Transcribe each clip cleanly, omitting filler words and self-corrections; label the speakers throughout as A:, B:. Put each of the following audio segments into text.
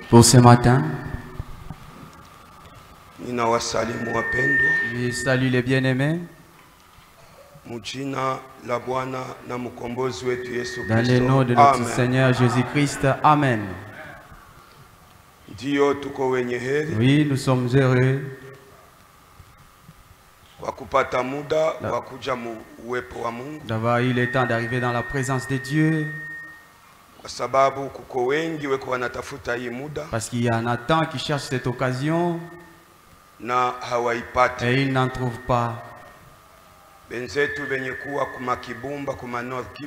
A: Pour ce matin, je salue les bien-aimés dans le nom de notre Seigneur Jésus-Christ. Amen. Oui, nous sommes heureux d'avoir eu le temps d'arriver dans la présence de Dieu. Parce qu'il y en a tant qui cherchent cette occasion et ils n'en trouvent pas.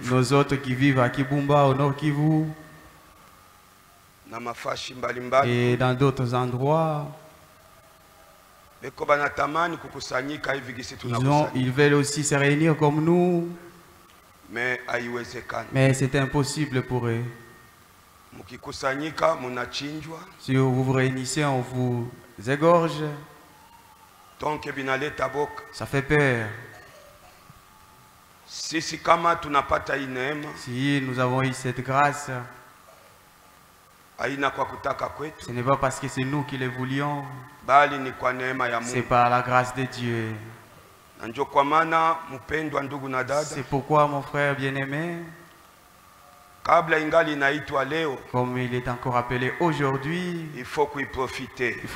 A: Nos autres qui vivent à Kibumba, au Nord Kivu et dans d'autres endroits, ils veulent aussi se réunir comme nous. Mais c'est impossible pour eux. Si vous vous réunissez, on vous égorge. Ça fait peur. Si nous avons eu cette grâce, ce n'est pas parce que c'est nous qui le voulions, c'est par la grâce de Dieu. C'est pourquoi, mon frère bien-aimé, comme il est encore appelé aujourd'hui, il faut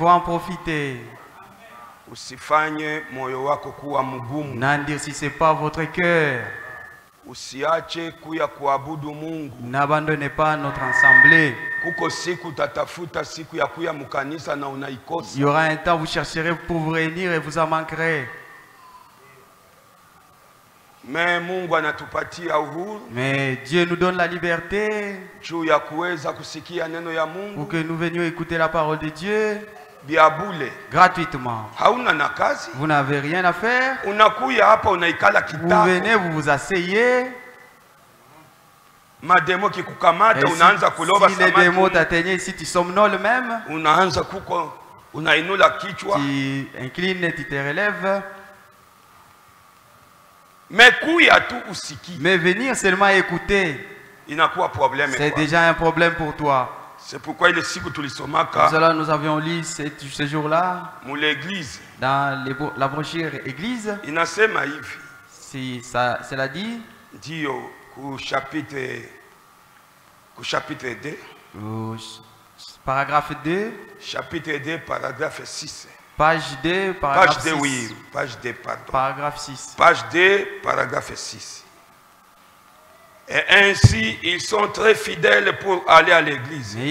A: en profiter. N'en si ce n'est pas votre cœur. N'abandonnez pas notre assemblée. Il y aura un temps où vous chercherez pour vous réunir et vous en manquerez. Mais Dieu nous donne la liberté pour que nous venions écouter la parole de Dieu gratuitement. Vous n'avez rien à faire. Vous venez, vous vous asseyez. Si les démons t'atteignent ici, tu somnoles même. Tu inclines et tu te relèves. Mais venir seulement écouter, c'est déjà un problème pour toi.
B: C'est pourquoi il est si que tous les
A: cela nous avions lu ce jour-là dans la brochure Église. Si cela dit,
B: chapitre 2,
A: paragraphe 2,
B: chapitre 2, paragraphe 6.
A: Page 2, paragraphe 6.
B: Oui, page 2, pardon.
A: Paragraphe 6.
B: Page 2, paragraphe 6. Et ainsi, ils sont très fidèles pour aller à l'église.
A: Vous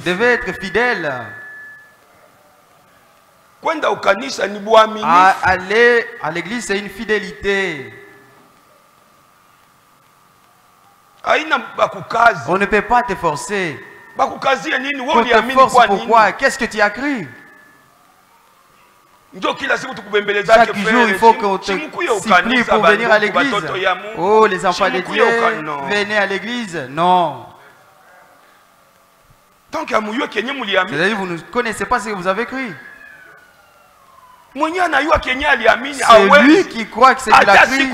A: devez être fidèle. Aller à l'église, c'est une fidélité. On ne peut pas te forcer. On te force pourquoi? Qu'est-ce que tu as cru? Chaque jour, il faut qu'on te supplie pour venir à l'église. Oh, les enfants de Dieu, venez à l'église. Non. C'est-à-dire que vous ne connaissez pas ce que vous avez cru. C'est lui qui croit que c'est qu'il a cru.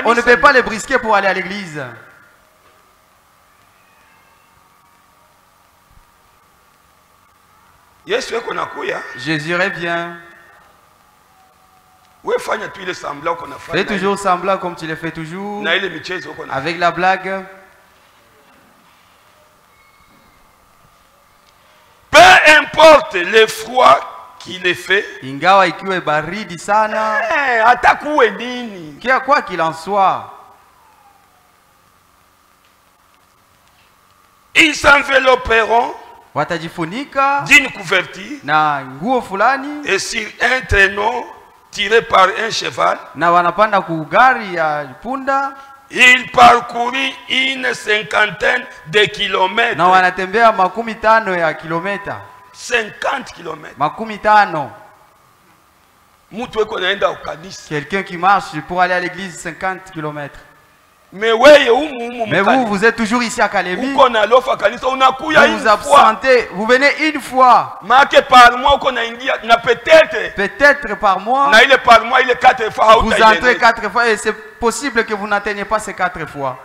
A: On ne peut pas les brisquer pour aller à l'église. Jésus revient. Fais toujours semblant comme tu le fais toujours. Avec la blague.
B: Peu importe l'effroi qu'il ait fait.
A: Quoi qu'il en soit.
B: Ils s'envelopperont
A: d'une
B: couverture
A: et
B: sur un traîneau tiré par un cheval. Il parcourut une cinquantaine de kilomètres. 50 kilomètres.
A: Quelqu'un qui marche pour aller à l'église 50 kilomètres.
B: Mais
A: vous, vous êtes toujours ici à Kalemi. Vous vous absentez. Vous venez une fois. Peut-être par mois. Vous entrez 4 fois et c'est possible que vous n'atteignez pas ces 4 fois.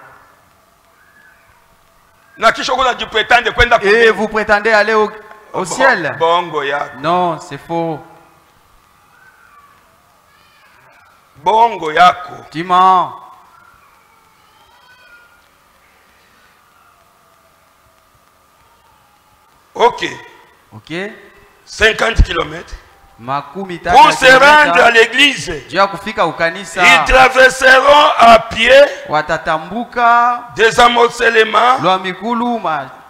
A: Et vous prétendez aller au ciel. Non, c'est faux. Tu mens.
B: Ok. 50 km.
A: Pour
B: se rendre à l'église, ils traverseront à pied des amoncellements,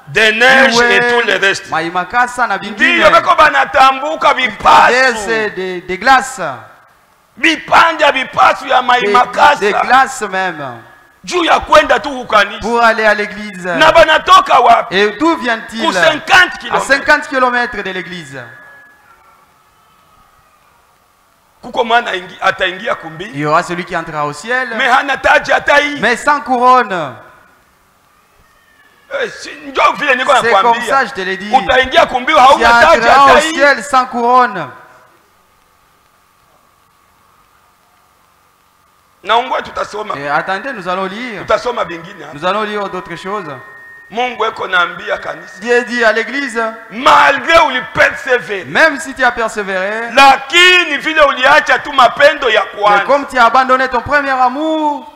B: des neiges et tout le reste.
A: Des glaces. Des glaces même. Pour aller à l'église. Et d'où vient-il? À 50 km de l'église. Il y aura celui qui entrera au ciel, mais sans couronne. C'est comme ça, je te l'ai dit. Tu entreras au ciel sans couronne. Et attendez, nous allons lire. Nous allons lire d'autres choses. Dieu dit à l'église,
B: malgré où il persévère,
A: même si tu as persévéré,
B: mais
A: comme tu as abandonné ton premier amour,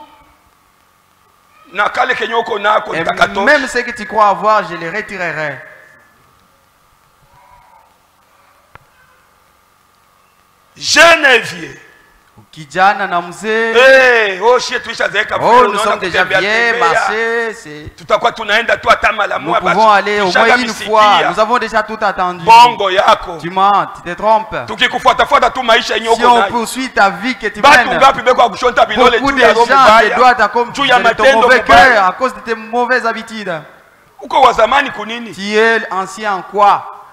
A: et même ce que tu crois avoir, je les retirerai.
B: Jeune et vieux.
A: Kijana na mzee.
B: Nous
A: sommes déjà vieux, marchés. Nous pouvons aller au moins une fois. Nous avons déjà tout attendu. Tu mens, tu te trompes. Si on poursuit ta vie que tu mènes, beaucoup de gens te doivent accomplir ton mauvais cœur à cause de tes mauvaises habitudes. Tu es ancien en quoi?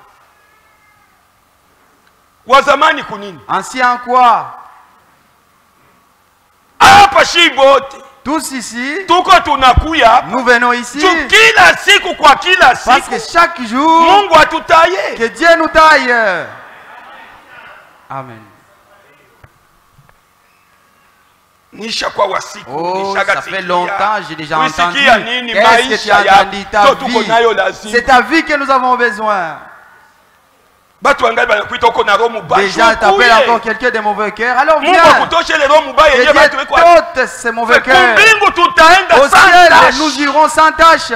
A: Ancien en quoi? Tous ici, nous venons ici parce que chaque jour, que Dieu nous taille. Amen. Oh, ça fait longtemps, j'ai déjà entendu. Qu'est-ce que tu as entendu? Ta vie. C'est ta vie que nous avons besoin. Déjà, t'appelles encore quelqu'un de mauvais cœur. Alors viens. Et Dieu t'ôte ces mauvais cœurs. Au ciel, nous irons sans tâche.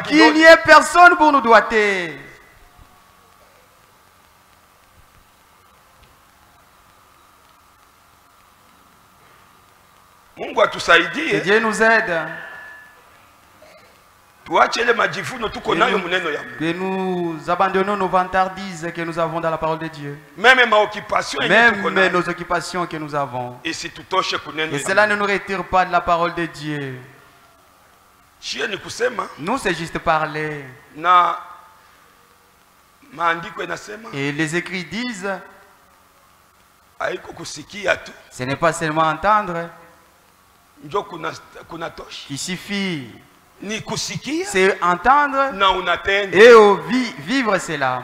A: Qu'il n'y ait personne pour nous doiter. Que Dieu nous aide. Que nous abandonnons nos vantardises que nous avons dans la parole de Dieu. Même nos occupations que nous avons. Et cela ne nous retire pas de la parole de Dieu. Nous, c'est juste parler. Et les écrits disent, ce n'est pas seulement entendre qui suffit. C'est entendre et vivre cela.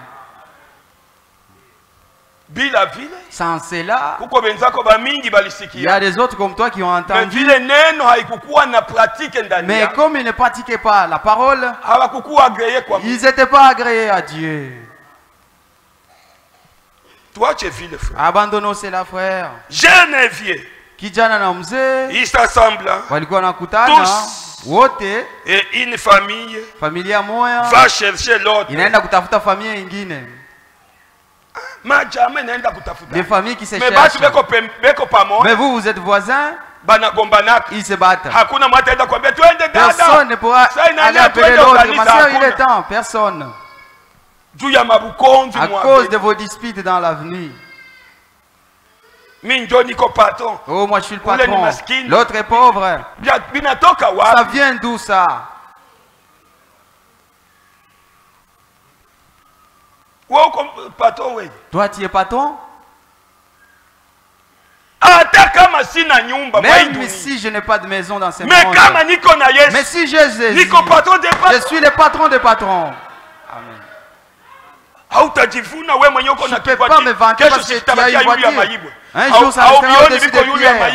A: Sans cela, il y a des autres comme toi qui ont entendu. Mais comme ils ne pratiquaient pas la parole, ils n'étaient pas agréés à Dieu. Abandonnons cela, frère.
B: Jeune et vieux,
A: ils
B: s'assemblent tous. Et une famille va chercher l'autre.
A: Des familles qui se cherchent. Mais vous, vous êtes voisins. Ils se battent. Personne ne pourra aller appeler l'autre. Ma soeur, il est temps. Personne. À cause de vos disputes dans l'avenir. Oh, moi je suis le patron. L'autre est pauvre. Ça vient d'où ça? Toi, tu es patron? Même si je n'ai pas de maison dans ce monde. Mais si je suis le patron des patrons. Amen. Tu ne peux pas me vanter parce que tu as une voiture. Un jour, ça sera au-dessus des pierres.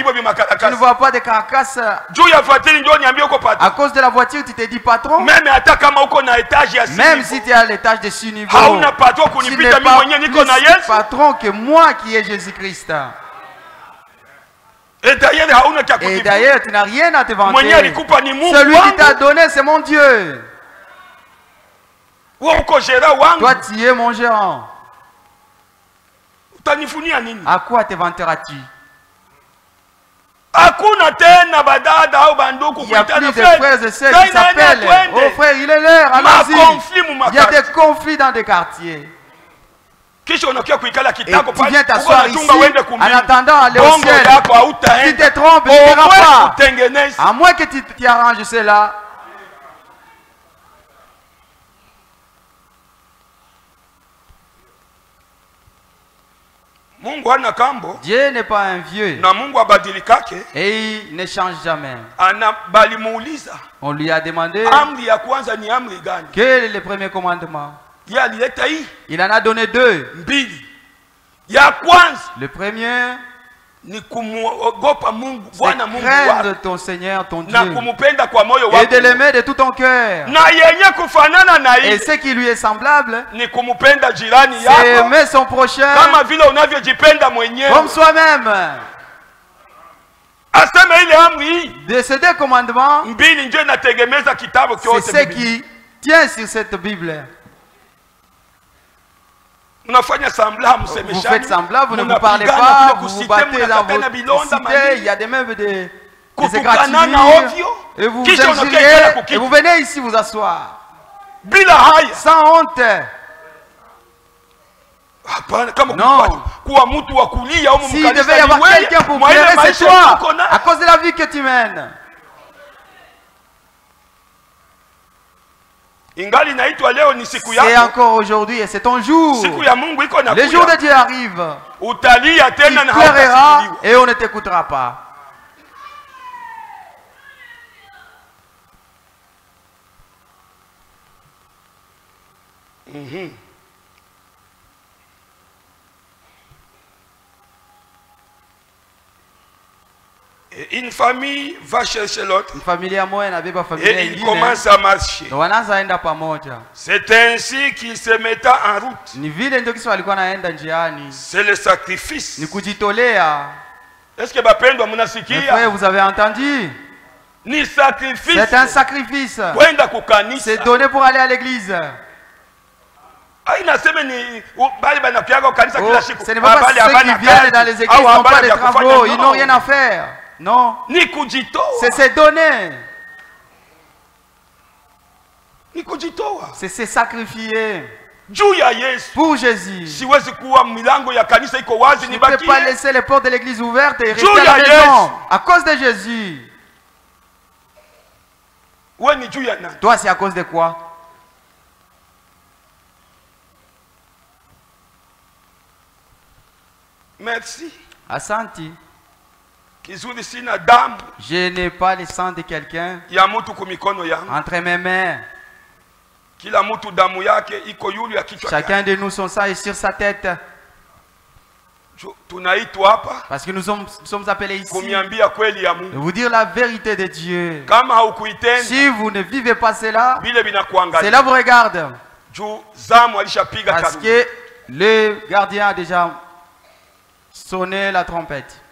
A: Tu ne vois pas de carcasses. À cause de la voiture, tu te dis patron. Même si tu es à l'étage de ce niveau, tu n'es pas plus patron que moi qui est Jésus-Christ. Et d'ailleurs, tu n'as rien à te vanter. Celui qui t'a donné, c'est mon Dieu. Toi, tu es mon gérant. À quoi te vanteras-tu? Il n'y a plus de frères et sœurs qui s'appellent. Oh frère, il est l'heure. Il y a des conflits dans des quartiers. Et tu viens t'asseoir ici en attendant aller au ciel. Si tu te trompes, tu n'iras pas. À moins que tu t'arranges cela. Dieu n'est pas un vieux. Et il ne change jamais. On lui a demandé quel est le premier commandement. Il en a donné deux. Le premier, c'est craindre ton Seigneur, ton Dieu, et de l'aimer de tout ton cœur. Et ce qui lui est semblable, c'est aimer son prochain comme soi-même. De ces deux commandements, c'est ce qui tient sur cette Bible. Vous faites semblant, vous ne vous parlez pas, vous vous battez dans votre cité, il y a des mêmes des égratignures, et vous vous injuriez, et vous venez ici vous asseoir. Sans honte. Non. S'il devait y avoir quelqu'un pour pleurer, c'est toi, à cause de la vie que tu mènes. C'est encore aujourd'hui et c'est ton jour. Le jour de Dieu arrive. Tu pleureras et on ne t'écoutera pas.
B: Une famille va chercher l'autre.
A: Et
B: il commence à marcher.
A: C'est
B: ainsi qu'il se mettait en route. C'est le sacrifice. Est-ce que
A: vous avez entendu? C'est un sacrifice. C'est donné pour aller à l'église. Ce n'est pas parce que ceux qui viennent dans les églises n'ont pas de travaux, ils n'ont rien à faire. Non. C'est se donner. C'est se sacrifier. Pour Jésus. Je ne peux pas laisser les portes de l'église ouvertes et rester à la maison. À cause de Jésus. Toi, c'est à cause de quoi?
B: Merci.
A: Asante.
B: Je
A: n'ai pas le sang de quelqu'un entre mes mains. Chacun de nous, son sang est sur sa tête. Parce que nous sommes appelés ici de vous dire la vérité de Dieu. Si vous ne vivez pas cela, cela vous regarde. Parce que le gardien a déjà sonné la trompette.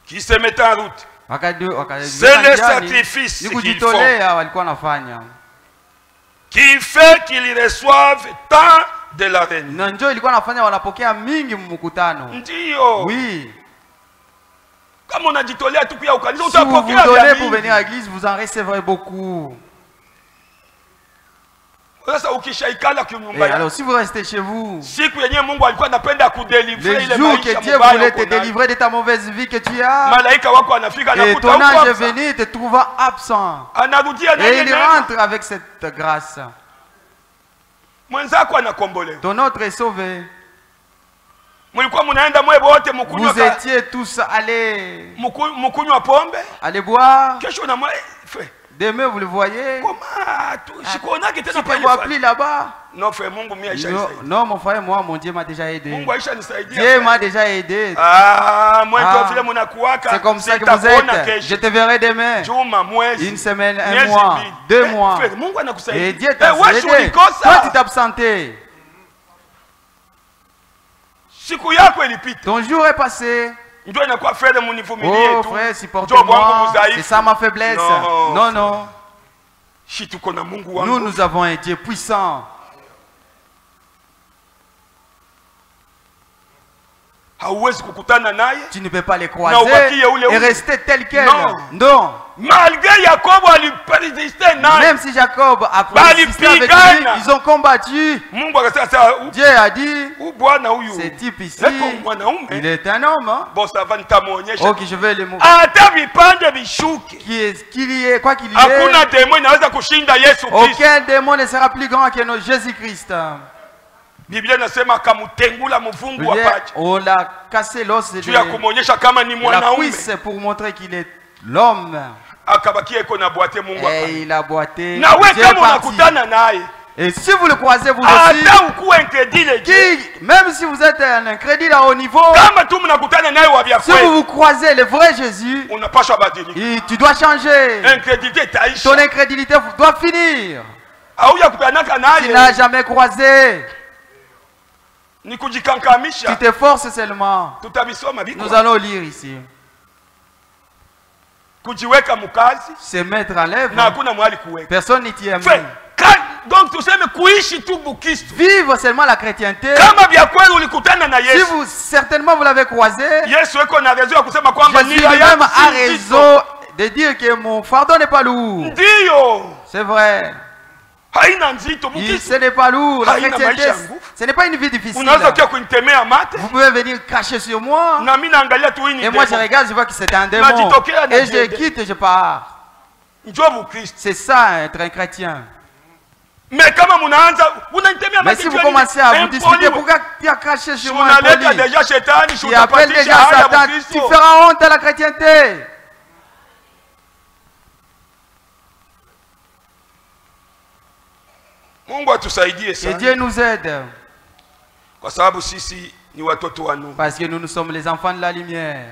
B: Qui se met en route. C'est le sacrifice qu'ils font qui fait qu'ils reçoivent tant de la reine.
A: Oui.
B: Comme on a dit,
A: si vous vous donnez pour venir à l'église, vous en recevrez beaucoup. Et alors si vous restez chez vous, le jour que Dieu voulait te délivrer de ta mauvaise vie que tu as, et ton ange est venu te trouvant absent, et il rentre avec cette grâce. Ton autre est sauvé. Vous étiez tous allés boire. Demain, vous le voyez. Tu ne te vois plus là-bas. Non, mon frère, moi, mon Dieu m'a déjà aidé. Dieu m'a déjà aidé. C'est comme ça que vous êtes. Je te verrai demain. Une semaine, un mois, 2 mois. Et Dieu t'a aidé. Toi, tu t'es absenté. Ton jour est passé. Oh frère, supportez-moi. C'est ça ma faiblesse. Non, non. Nous avons un Dieu puissant. Tu ne peux pas les croiser et rester tel quel. Non. Même si Jacob a résisté avec lui, ils ont combattu. Dieu a dit, ce type ici, il est un homme. Hein? Ok, je vais le montrer. Quoi qu'il y ait, aucun démon ne sera plus grand que Jésus-Christ. On l'a cassé l'os de la cuisse pour montrer qu'il est l'homme. Et il a boité. Et si vous le croisez vous aussi, même si vous êtes un incrédule à haut niveau, si vous croisez le vrai Jésus, tu dois changer. Ton incrédulité doit finir. Tu n'as jamais croisé. Tu t'efforces seulement. Nous allons lire ici. Se mettre en l'œuvre. Personne n'y tient.
B: Donc tu sais,
A: vivre seulement la chrétienté. Si vous certainement vous l'avez croisé, Jésus lui-même a raison de dire que mon fardeau n'est pas lourd. C'est vrai. Ce n'est pas lourd. La chrétienté, ce n'est pas une vie difficile. Vous pouvez venir cracher sur moi. Et moi je regarde, je vois que c'est un démon. Et je quitte et je pars. C'est ça être un chrétien. Mais si vous commencez à vous discuter, pourquoi tu as craché sur moi? Tu appelles déjà Satan. Tu feras honte à la chrétienté. Et Dieu nous aide. Parce que nous sommes les enfants de la lumière.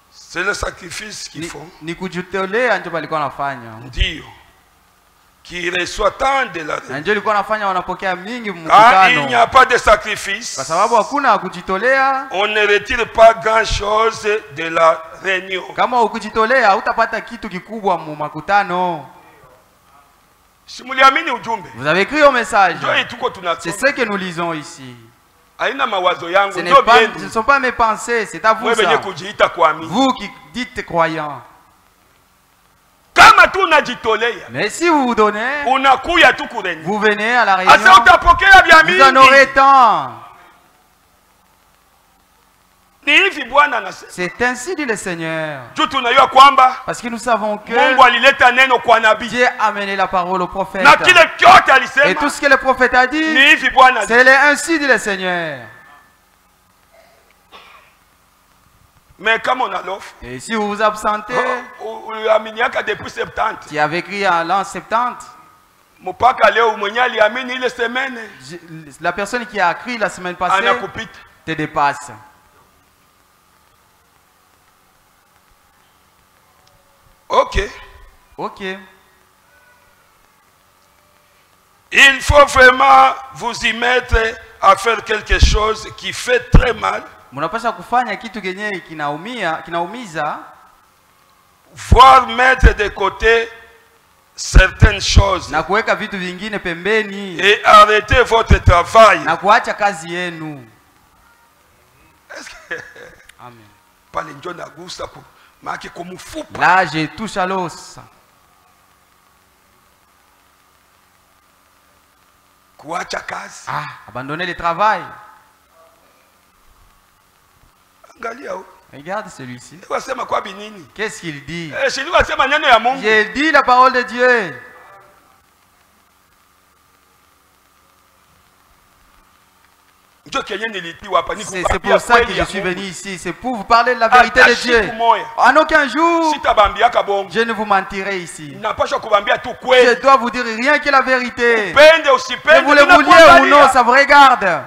B: C'est le sacrifice qu'ils font. Qui reçoit tant de la quand il n'y a pas de sacrifice, on ne retire pas grand chose de la réunion.
A: Vous avez écrit au message. C'est ce que nous lisons ici. Ce ne sont pas mes pensées, c'est à vous ça. Vous qui dites croyants. Mais si vous vous donnez, vous venez à la réunion, vous en aurez tant. C'est ainsi dit le Seigneur. Parce que nous savons que Dieu a amené la parole au prophète. Et tout ce que le prophète a dit, c'est ainsi dit le Seigneur.
B: Mais comme on a l'offre,
A: et si vous vous absentez, tu avais écrit en l'an 70. La personne qui a écrit la semaine passée te dépasse.
B: Ok.
A: Ok.
B: Il faut vraiment vous y mettre à faire quelque chose qui fait très mal.
A: Mnapaswa kufanya kitu kenye kinaumiza.
B: Voir mettre de côté certaines choses.
A: Na kuweka vitu vingine pembeni.
B: Et arrêter votre travail.
A: Na kuacha kazi yenu. Amen.
B: Pale njo nagusa maki kumufupa.
A: Là je touche à l'os.
B: Kuacha kazi.
A: Abandonner le travail.
B: Regarde
A: celui-ci.
B: Qu'est-ce
A: qu'il dit? J'ai dit la parole de Dieu. C'est pour ça que je suis venu ici. C'est pour vous parler de la vérité de Dieu. En aucun jour, je ne vous mentirai ici. Je dois vous dire rien que la vérité. Que vous le vouliez ou non, ça vous regarde.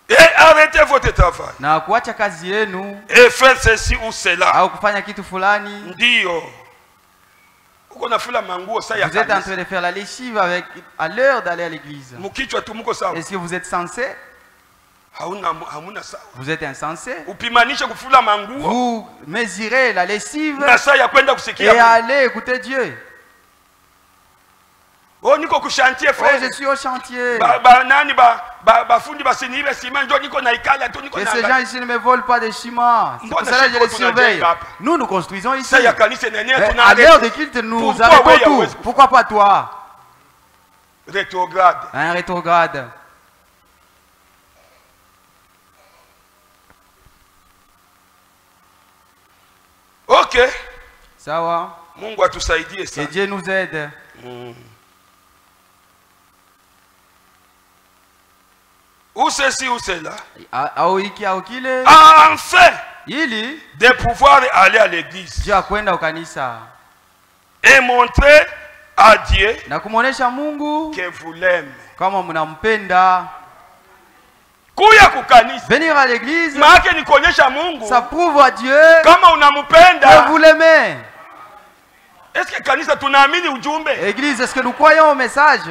B: Et arrêtez votre travail.
A: Na kuacha kazi yenu.
B: Et faire ceci ou cela.
A: Au kufanya kitu fulani.
B: Ndio.
A: Vous êtes en train de faire la lessive à l'heure d'aller à l'église. Est-ce que vous êtes censé? Vous êtes insensé. Vous mesurez la lessive et allez écouter Dieu.
B: Oh, je
A: suis au chantier. Et ces gens ici ne me volent pas de ciment. C'est pour cela que je les surveille. Nous construisons ici. À l'heure de culte, nous arrêtons tout. Pourquoi pas toi?
B: Rétrograde.
A: Un rétrograde.
B: Ok.
A: Ça va. Que Dieu nous aide.
B: Ou ceci ou cela.
A: Enfin,
B: de pouvoir aller à l'église et montrer à Dieu que vous l'aimez.
A: Venir à l'église, ça prouve à Dieu que vous l'aimez. Église, est-ce que nous croyons au message?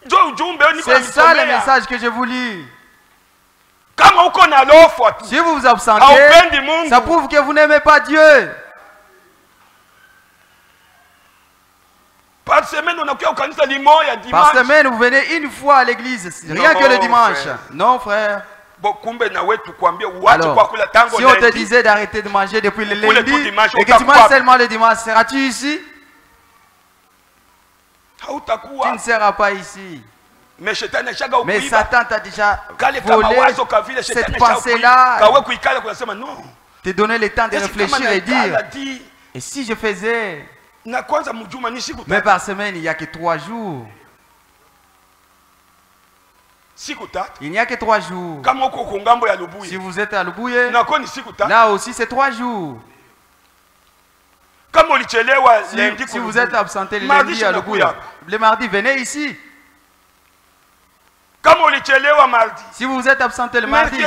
A: C'est ça le message que je vous lis. Si vous vous absentez, ça prouve que vous n'aimez pas Dieu.
B: Par semaine, vous
A: venez une fois à l'église, rien que le dimanche.
B: Frère.
A: Non, frère. Alors, si on te disait d'arrêter de manger depuis le lundi et que tu manges seulement le dimanche, seras-tu ici? Tu ne seras pas ici. Mais Satan t'a déjà volé cette pensée-là. Te donner le temps de réfléchir et dire, et si je faisais? Mais par semaine, il n'y a que 3 jours. Il n'y a que 3 jours. Si vous êtes à Lubuye, là aussi c'est 3 jours. Si vous êtes absenté le lundi à Lubuye, le mardi, venez ici. Si vous êtes absenté le mardi,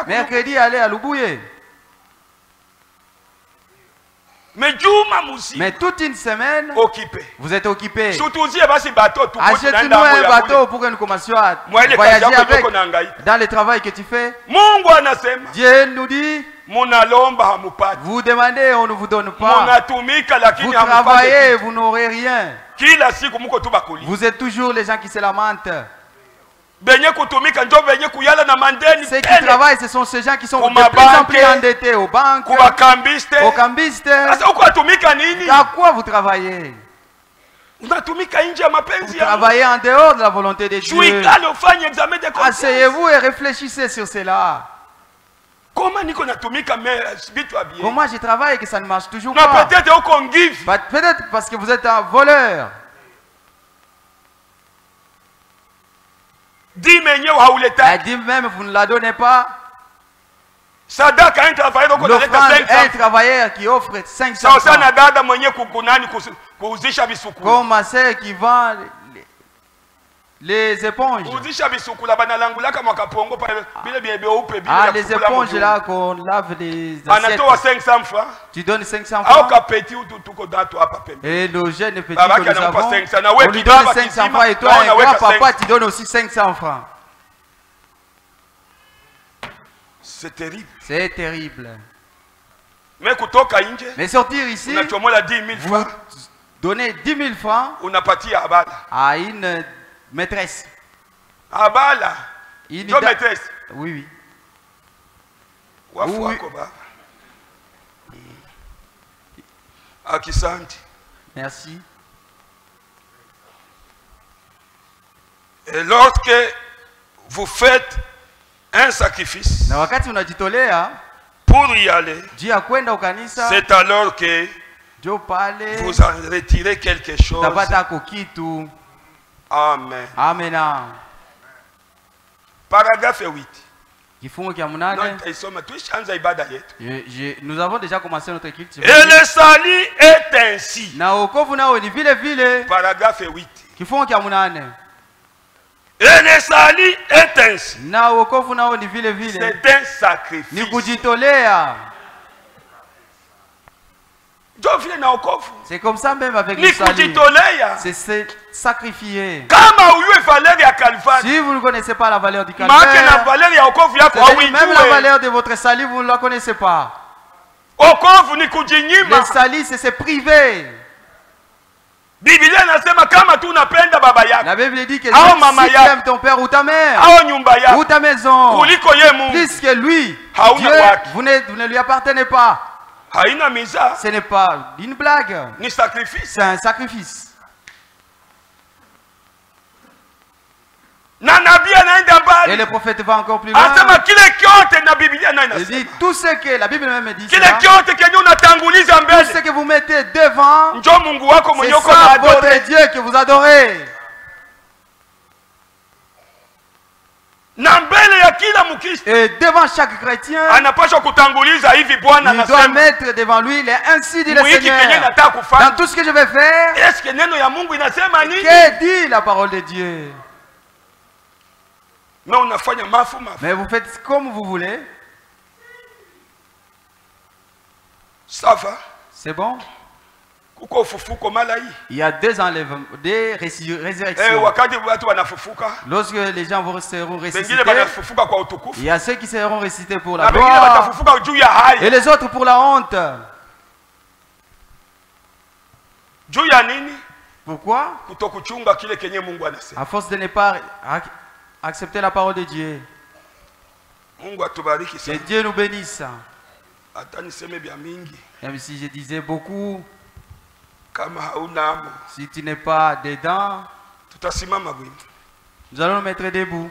A: mercredi, allez à Lubuye. Mais toute une semaine, vous êtes occupé. Achète-nous un bateau pour que nous commencions à voyager avec dans le travail que tu fais. Dieu nous dit, vous demandez, on ne vous donne pas. Vous travaillez, vous n'aurez rien. Vous êtes toujours les gens qui se lamentent. Ceux qui travaillent, ce sont ces gens qui sont de plus en plus endettés aux banques, aux cambistes. À quoi vous travaillez? Vous travaillez en dehors de la volonté de Dieu. Asseyez-vous et réfléchissez sur cela. Comment je travaille et que ça ne marche toujours pas? Peut-être parce que vous êtes un voleur. Dîme même, vous ne la donnez pas. L'offrande est un travailleur qui offre 500 francs. Comme ma sœur qui vend les éponges. Ah, les éponges là qu'on lave les assiettes. Tu donnes 500 francs. Et le jeune petit que nous avons, on lui donne 500 francs et toi, un grand papa, tu donnes aussi 500 francs.
B: C'est terrible.
A: C'est terrible. Mais sortir ici, vous donnez 10 000 francs à une maîtresse.
B: Une maîtresse.
A: Oui,
B: oui.
A: Merci.
B: Et lorsque vous faites un sacrifice
A: na wakati unajitolea
B: pour y aller,
A: juu ya kwenda ukanisa,
B: c'est alors que vous en retirez quelque chose. Amen.
A: Amen.
B: Paragraphe 8.
A: Nous avons déjà commencé notre culte.
B: Et le salut est ainsi. Paragraphe 8. Et le salut est ainsi. C'est un sacrifice.
A: C'est comme ça même avec le salut. C'est sacrifier. Si vous ne connaissez pas la valeur du calvaire, même la valeur de votre salut, vous ne la connaissez pas. Le salut, c'est se priver. La Bible dit que si tu aimes ton père ou ta mère, ou ta maison, plus que lui, Dieu, vous ne lui appartenez pas. Ce n'est pas une blague. C'est un sacrifice. Et le prophète va encore plus loin. Il dit tout ce que la Bible même dit, tout ce que vous mettez devant, c'est ça votre Dieu que vous adorez. Et devant chaque chrétien, il doit mettre devant lui les ainsi dit le Seigneur. Dans tout ce que je vais faire, que dit la parole de Dieu? Mais vous faites comme vous voulez.
B: Ça va?
A: C'est bon? Il y a deux enlèvements, des résurrections. Lorsque les gens seront ressuscités, il y a ceux qui seront ressuscités pour la gloire et les autres pour la honte. Pourquoi? À force de ne pas accepter la parole de Dieu. Que Dieu nous bénisse. Même si je disais beaucoup, si tu n'es pas dedans, nous allons nous mettre debout.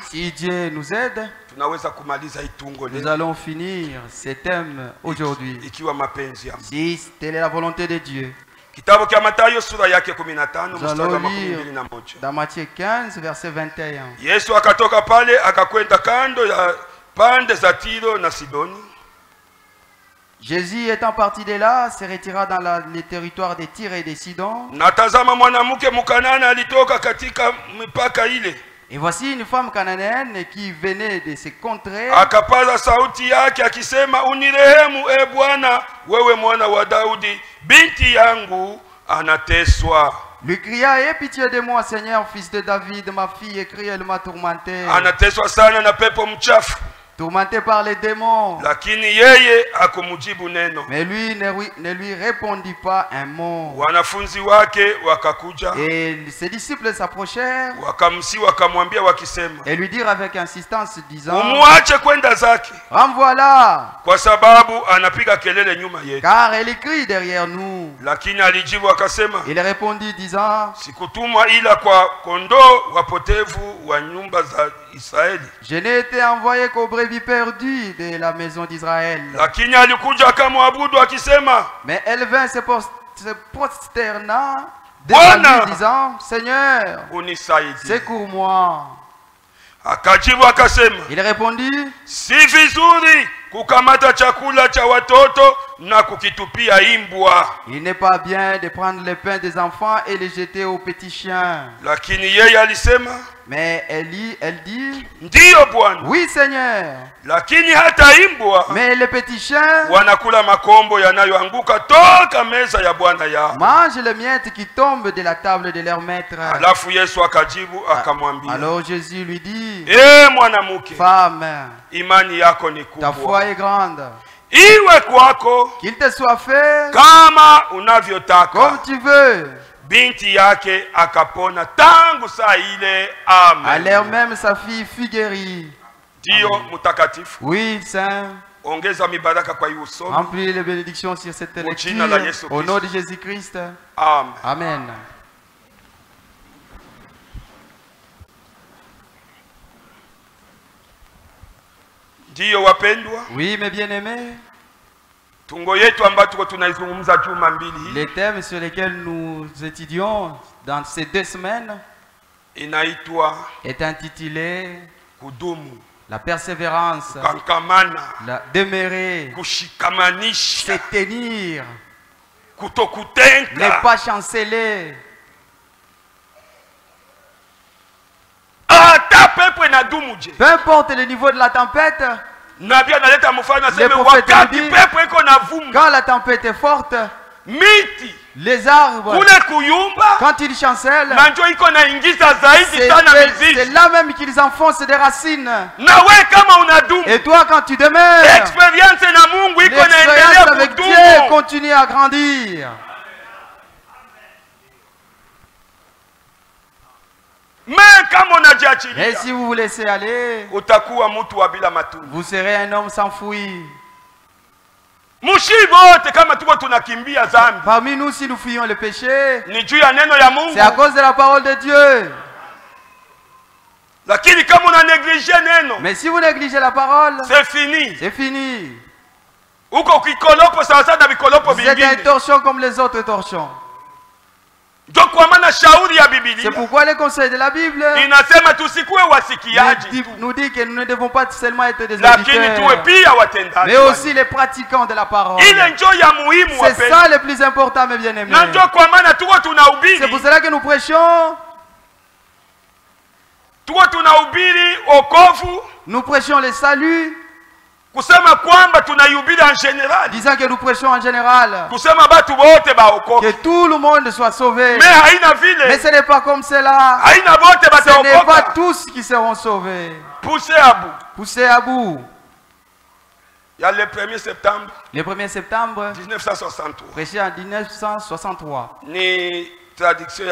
A: Si Dieu nous aide, nous allons finir ce thème aujourd'hui. Si telle est la volonté de Dieu. Nous allons lire dans Matthieu 15, verset 21.
B: Yesu akatoka pale akakwenda kando ya pande za Tiro na Sidoni.
A: Jésus étant parti de là, se retira dans les territoires de Tyr et de Sidon.
B: Natazama mwanamke Mkanana alitoka katika mipaka ile.
A: Et voici une femme cananéenne qui venait de se contrées.
B: Akapaza sauti yake akisema, unirehemu e Bwana, wewe mwana wa Daudi, binti yangu anateswa.
A: Lui cria, aie pitié de moi, Seigneur, fils de David, ma fille est cruellement tourmentée.
B: Anateswa sana na pepo mchafu.
A: Tourmenté par les démons.
B: Lakini yeye akumujibu neno.
A: Mais lui ne lui répondit pas un mot.
B: Wanafunzi wake wakakuja.
A: Et ses disciples s'approchèrent.
B: Wakamsi wakamwambia wakisema.
A: Et lui dirent avec insistance disant.
B: Umuache kwenda zake.
A: Renvoie-la.
B: Kwa sababu anapiga kelele nyuma yetu.
A: Car elle crie derrière nous.
B: Lakini alijibu akasema.
A: Il répondit disant.
B: Sikutumwa ila kwa kondoo wapotevu wa nyumba za Israeli.
A: Je n'ai été envoyé qu'aux brebis perdues de la maison d'Israël.
B: Lakini alikuja akamwabudu akisema.
A: Mais elle vint se prosterna devant lui disant, Seigneur, secours-moi.
B: Akajibu akasema.
A: Il répondit,
B: si vizuri kukamata chakula cha watoto na kukitupia imbwa.
A: Il n'est pas bien de prendre le pain des enfants et les jeter aux petits chiens.
B: Lakini yeye alisema.
A: Mais elle dit,
B: ndiyo Bwana.
A: Oui Seigneur.
B: Lakini hata imbwa,
A: mais les petits chiens,
B: wanakula makombo yanayoanguka toka meza ya bwana yao.
A: Mange les miettes qui tombent de la table de leur maître.
B: Alafu Yesu akajibu akamwambia.
A: Alors Jésus lui dit,
B: mwanamke,
A: femme,
B: imani yako ni kubwa.
A: Ta foi est grande.
B: Iwe kwako,
A: qu'il te soit fait
B: kama unavyotaka.
A: Comme tu veux.
B: Binti yake akapona tangu saa ile. Amen.
A: À l'heure même sa fille fut guérie.
B: Dio mutakatifu.
A: Oui, Saint.
B: Ongeza mibaraka kwa hiyo somo.
A: Remplis les bénédictions sur cette lecture. Au nom de Jésus-Christ.
B: Amen.
A: Amen.
B: Ndiyo wapendwa.
A: Oui, mes bien-aimés.
B: Tungo yetu ambayo tuko tunaizungumza juma mbili.
A: Les thèmes sur lesquels nous étudions dans ces 2 semaines est intitulé
B: kudumu,
A: la persévérance,
B: kankamana,
A: la demeurer,
B: kushikamanisha,
A: se tenir,
B: kutokutenka,
A: ne pas chanceler.
B: Peu
A: importe le niveau de la tempête,
B: le
A: prophète dit, quand la tempête est forte, les arbres, quand ils chancellent, c'est là même qu'ils enfoncent des racines. Et toi, quand tu demeures, l'expérience avec Dieu continue à grandir. Et si vous vous laissez aller, vous serez un homme sans fruit. Parmi nous, si nous fuyons le péché, c'est à cause de la parole de Dieu. Mais si vous négligez la parole,
B: c'est fini.
A: C'est fini.
B: Vous
A: êtes un torchon comme les autres torchons. C'est pourquoi les conseils de la Bible nous dit que nous ne devons pas seulement être des auditeurs, mais aussi les pratiquants de la parole. C'est ça le plus important, mes bien-aimés. C'est pour cela que nous prêchons. Nous prêchons le salut. Disant que nous prêchons en général, que tout le monde soit sauvé. Mais ce n'est pas comme cela. Ce n'est pas tous qui seront sauvés. Poussés à bout.
B: Il y a le 1er septembre.
A: Le 1er septembre
B: 1963.
A: Prêché en 1963.
B: Ni traduction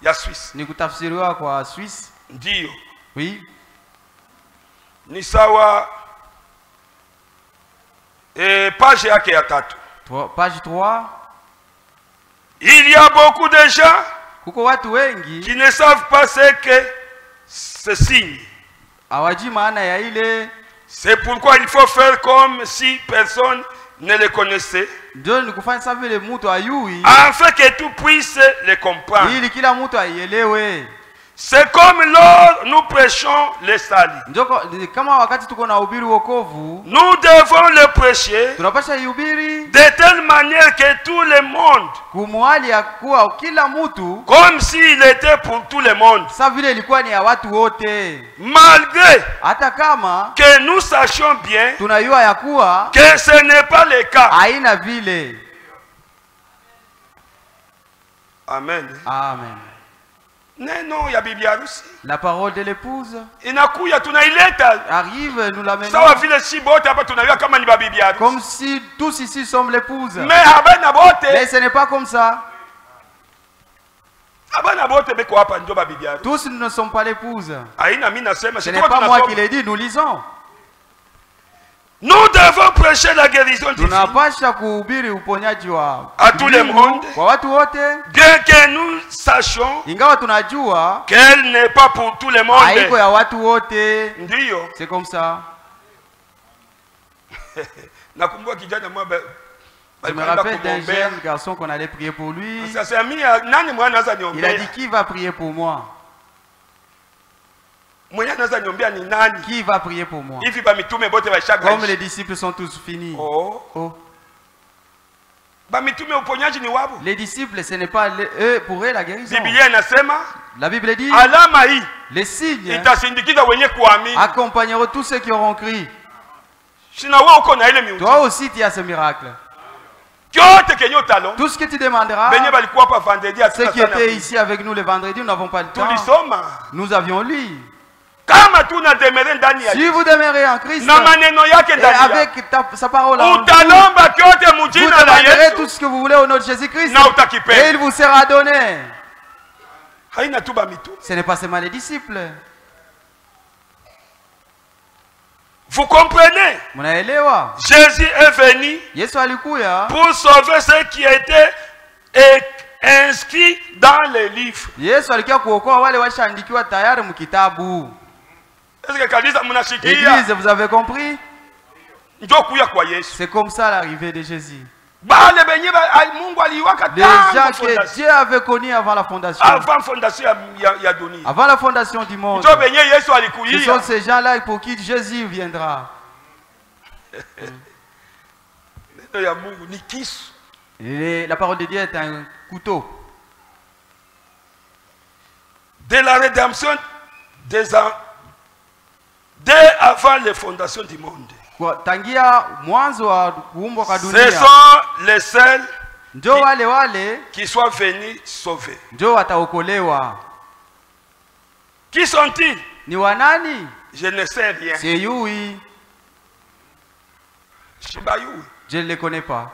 B: ya Suisse.
A: Ni kutafsiriwa kwa Suisse.
B: Ndio.
A: Oui.
B: Ni sawa page yake ya 3.
A: Page 3.
B: Il y a beaucoup de gens
A: kuko watu wengi
B: qui ne savent pas ce que ce signe.
A: Hawaji maana ya ile.
B: C'est pourquoi il faut faire comme si personne ne le connaissait.
A: Ndio ni kufanya sawa vile mtu ayui.
B: Afin que tu puisses le comprendre.
A: Ili kila mtu aielewe.
B: C'est comme lors nous prêchons le salut.
A: Kama wakati tuko na ubiri wokovu,
B: nous devons le prêcher
A: tunapasha ihubiri
B: de telle manière que tout le monde,
A: kumwali ya kuwa kila mtu,
B: comme s'il était pour tout le monde,
A: sa vile ilikuwa ni ya watu wote,
B: malgré
A: hata kama
B: que nous sachions bien
A: tunayua ya kuwa
B: que ce n'est pas le cas.
A: Haina vile.
B: Amen.
A: Amen.
B: Neno ya bibi harusi,
A: la parole de l'épouse
B: inakuya tunaileta,
A: arrive, nous l'amenons.
B: Sawa vile si bote hapa tunajua kama ni bibi harusi,
A: comme si tous ici sommes l'épouse.
B: Mais habana bote,
A: mais ce n'est pas comme ça.
B: Habana bote beko hapa ndio bibi harusi.
A: Tous nous ne sommes pas l'épouse.
B: Aina mimi nasema
A: ce n'est pas moi qui l'ai dit, nous lisons.
B: Nous devons prêcher la guérison divine
A: tunapasha kuhubiri uponyaji wa
B: à tout le monde,
A: kwa watu wote,
B: bien que nous sachions
A: ingawa tunajua
B: qu'elle n'est pas pour tout le monde.
A: Haiko ya watu wote.
B: Ndio.
A: C'est comme ça.
B: Nakumbuka kijana mmoja,
A: je me rappelle d'un jeune garçon qu'on allait prier pour lui. Il a dit, qui va prier pour moi? Qui va prier pour moi? Comme les disciples sont tous finis. Oh. Les disciples, ce n'est pas eux, pour eux la guérison. La Bible dit, les signes accompagneront tous ceux qui auront crié. Toi aussi tu as ce miracle. Tout ce que tu demanderas, ceux qui étaient ici avec nous le vendredi, nous n'avons pas le temps. Nous avions lu. Si vous demeurez en Christ, et avec sa parole en vous, vous demanderez tout ce que vous voulez au nom de Jésus-Christ, et il vous sera donné. Ce n'est pas seulement les disciples.
B: Vous comprenez? Jésus est venu pour sauver ceux qui étaient inscrits dans les livres.
A: Église, vous avez compris? C'est comme ça l'arrivée de Jésus. Les gens que Dieu avait connus avant la fondation. Avant la fondation du monde. Ce sont ces gens-là pour qui Jésus viendra. La parole de Dieu est un couteau.
B: De la rédemption dès avant les fondations du monde. Ce sont les seuls qui soient venus sauver. Qui sont-ils? Je ne sais rien.
A: Je ne les connais pas.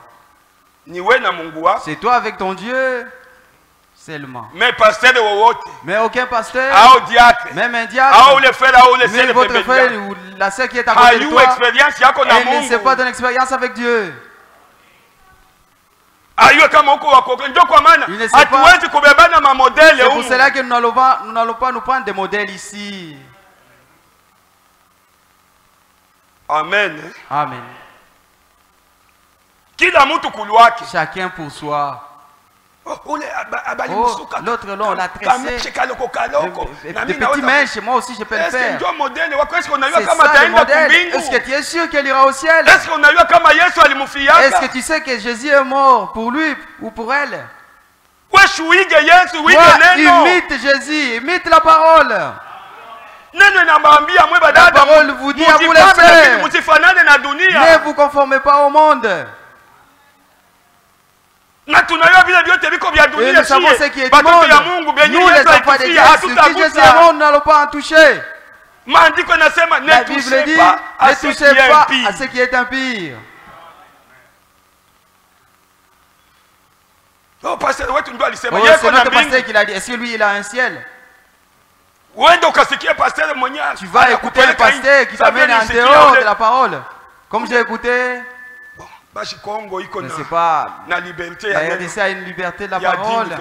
A: C'est toi avec ton Dieu seulement. Mais aucun pasteur, même un diacre, même votre frère ou la sœur qui est à côté de toi, elle ne sait pas ton expérience avec Dieu. Il ne sait pas. C'est pour cela que nous n'allons pas nous prendre des modèles ici.
B: Amen.
A: Amen. Chacun pour soi. L'autre là, on l'a tressé. Des petits mèches, moi aussi je peux le faire. C'est ça le modèle. Est-ce que tu es sûr qu'elle ira au ciel? Est-ce que tu sais que Jésus est mort pour lui ou pour elle? Imite Jésus, imite la parole. La parole vous dit à vous les frères, ne vous conformez pas au monde. Et nous savons ce qui est du monde. Nous les enfants de Dieu, ce qui Jésus est mort, nous n'allons pas en toucher. La Bible dit, ne touchez pas à ce qui est impire. C'est notre pasteur qui l'a dit. Est-ce que lui il a un ciel? Tu vas écouter le pasteur qui t'amène en dehors de la parole. Comme j'ai écouté. Je ne sais pas, la RDC a une liberté de la parole, la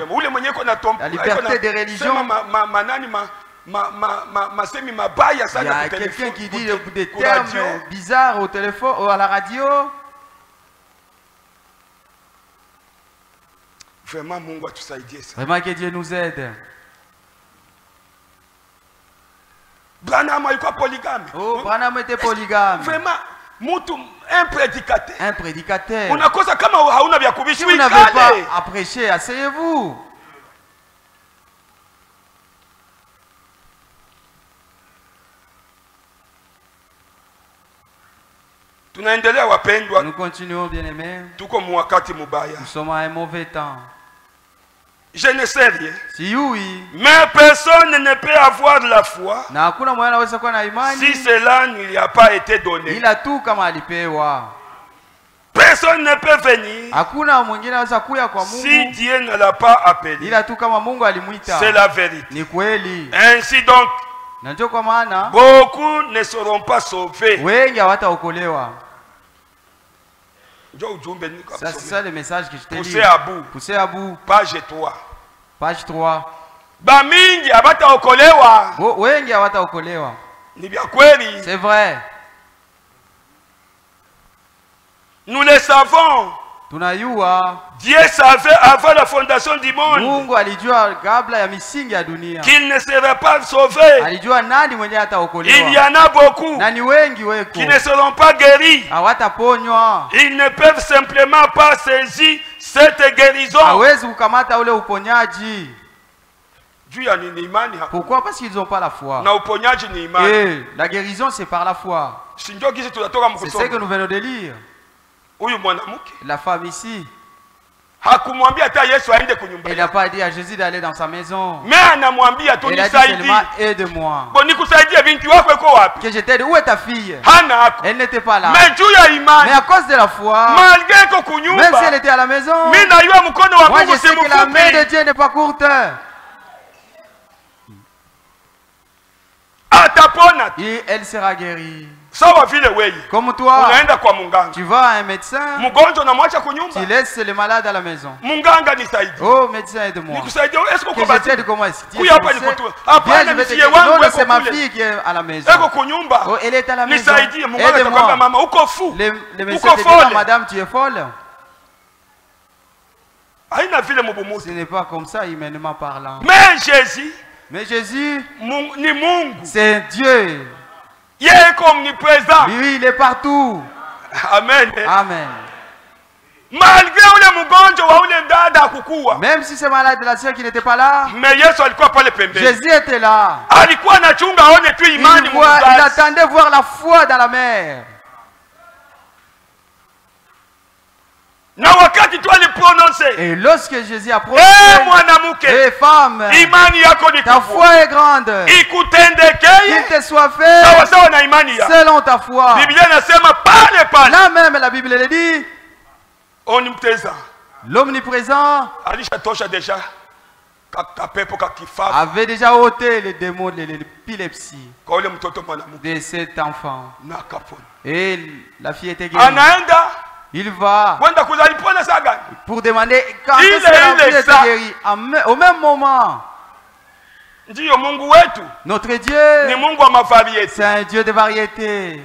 A: liberté des religions. Il y a quelqu'un qui dit des termes bizarres au téléphone ou à la radio. Vraiment que Dieu nous aide. Oh, Branham était polygame.
B: Vraiment. Un prédicateur.
A: Un prédicateur.
B: Si
A: vous n'avez pas à prêcher, asseyez-vous. Nous continuons, bien-aimés. Nous sommes à un mauvais temps.
B: Je ne sais rien.
A: Si oui.
B: Mais personne ne peut avoir de la foi si cela ne lui a pas été donné. Personne ne peut venir si Dieu ne l'a pas appelé. C'est la vérité. Ainsi donc, beaucoup ne seront pas sauvés.
A: C'est ça le message que je t'ai dit.
B: Poussez à bout. Page 3.
A: Page 3. C'est vrai.
B: Nous le savons. Dieu savait avant la fondation du monde qu'il ne serait pas sauvé. Il y en a beaucoup qui ne seront pas guéris. Ils ne peuvent simplement pas saisir cette guérison.
A: Pourquoi? Parce qu'ils n'ont pas la foi. Et la guérison, c'est par la foi. C'est ce que nous venons de lire. La femme ici, elle n'a pas dit à Jésus d'aller dans sa maison. Elle a dit seulement aide-moi. Que je t'aide. Où est ta fille? Elle n'était pas là. Mais à cause de la foi, même si elle était à la maison, moi je sais que la main de Dieu n'est pas courte. Et elle sera guérie.
B: Comme toi,
A: tu vas à un médecin, tu laisses les malades à la maison. Oh, médecin, aide-moi. Que je t'aide comment est-ce que viens, je vais te dire. Non, c'est ma fille qui est à la maison. Oh, elle est à la maison. Aide-moi. Le médecin te dit, madame, tu es folle. Ce n'est pas comme ça, humainement parlant. Mais Jésus, c'est Dieu.
B: Il est omniprésent.
A: Oui, il est partout.
B: Amen.
A: Amen. Même si c'est malade de la sœur qui n'était pas là, Jésus était là. Il attendait voir la foi dans la mer. Et lorsque Jésus a prononcé, hey, femme, ta foi est grande, qu'il te soit fait selon ta foi. Là même la Bible le dit, l'omniprésent avait déjà ôté les démons de l'épilepsie de cet enfant. Et la fille était guérie. Il va pour demander quand est-ce que la fille était guérie. Au même moment, notre Dieu, c'est un Dieu de variété.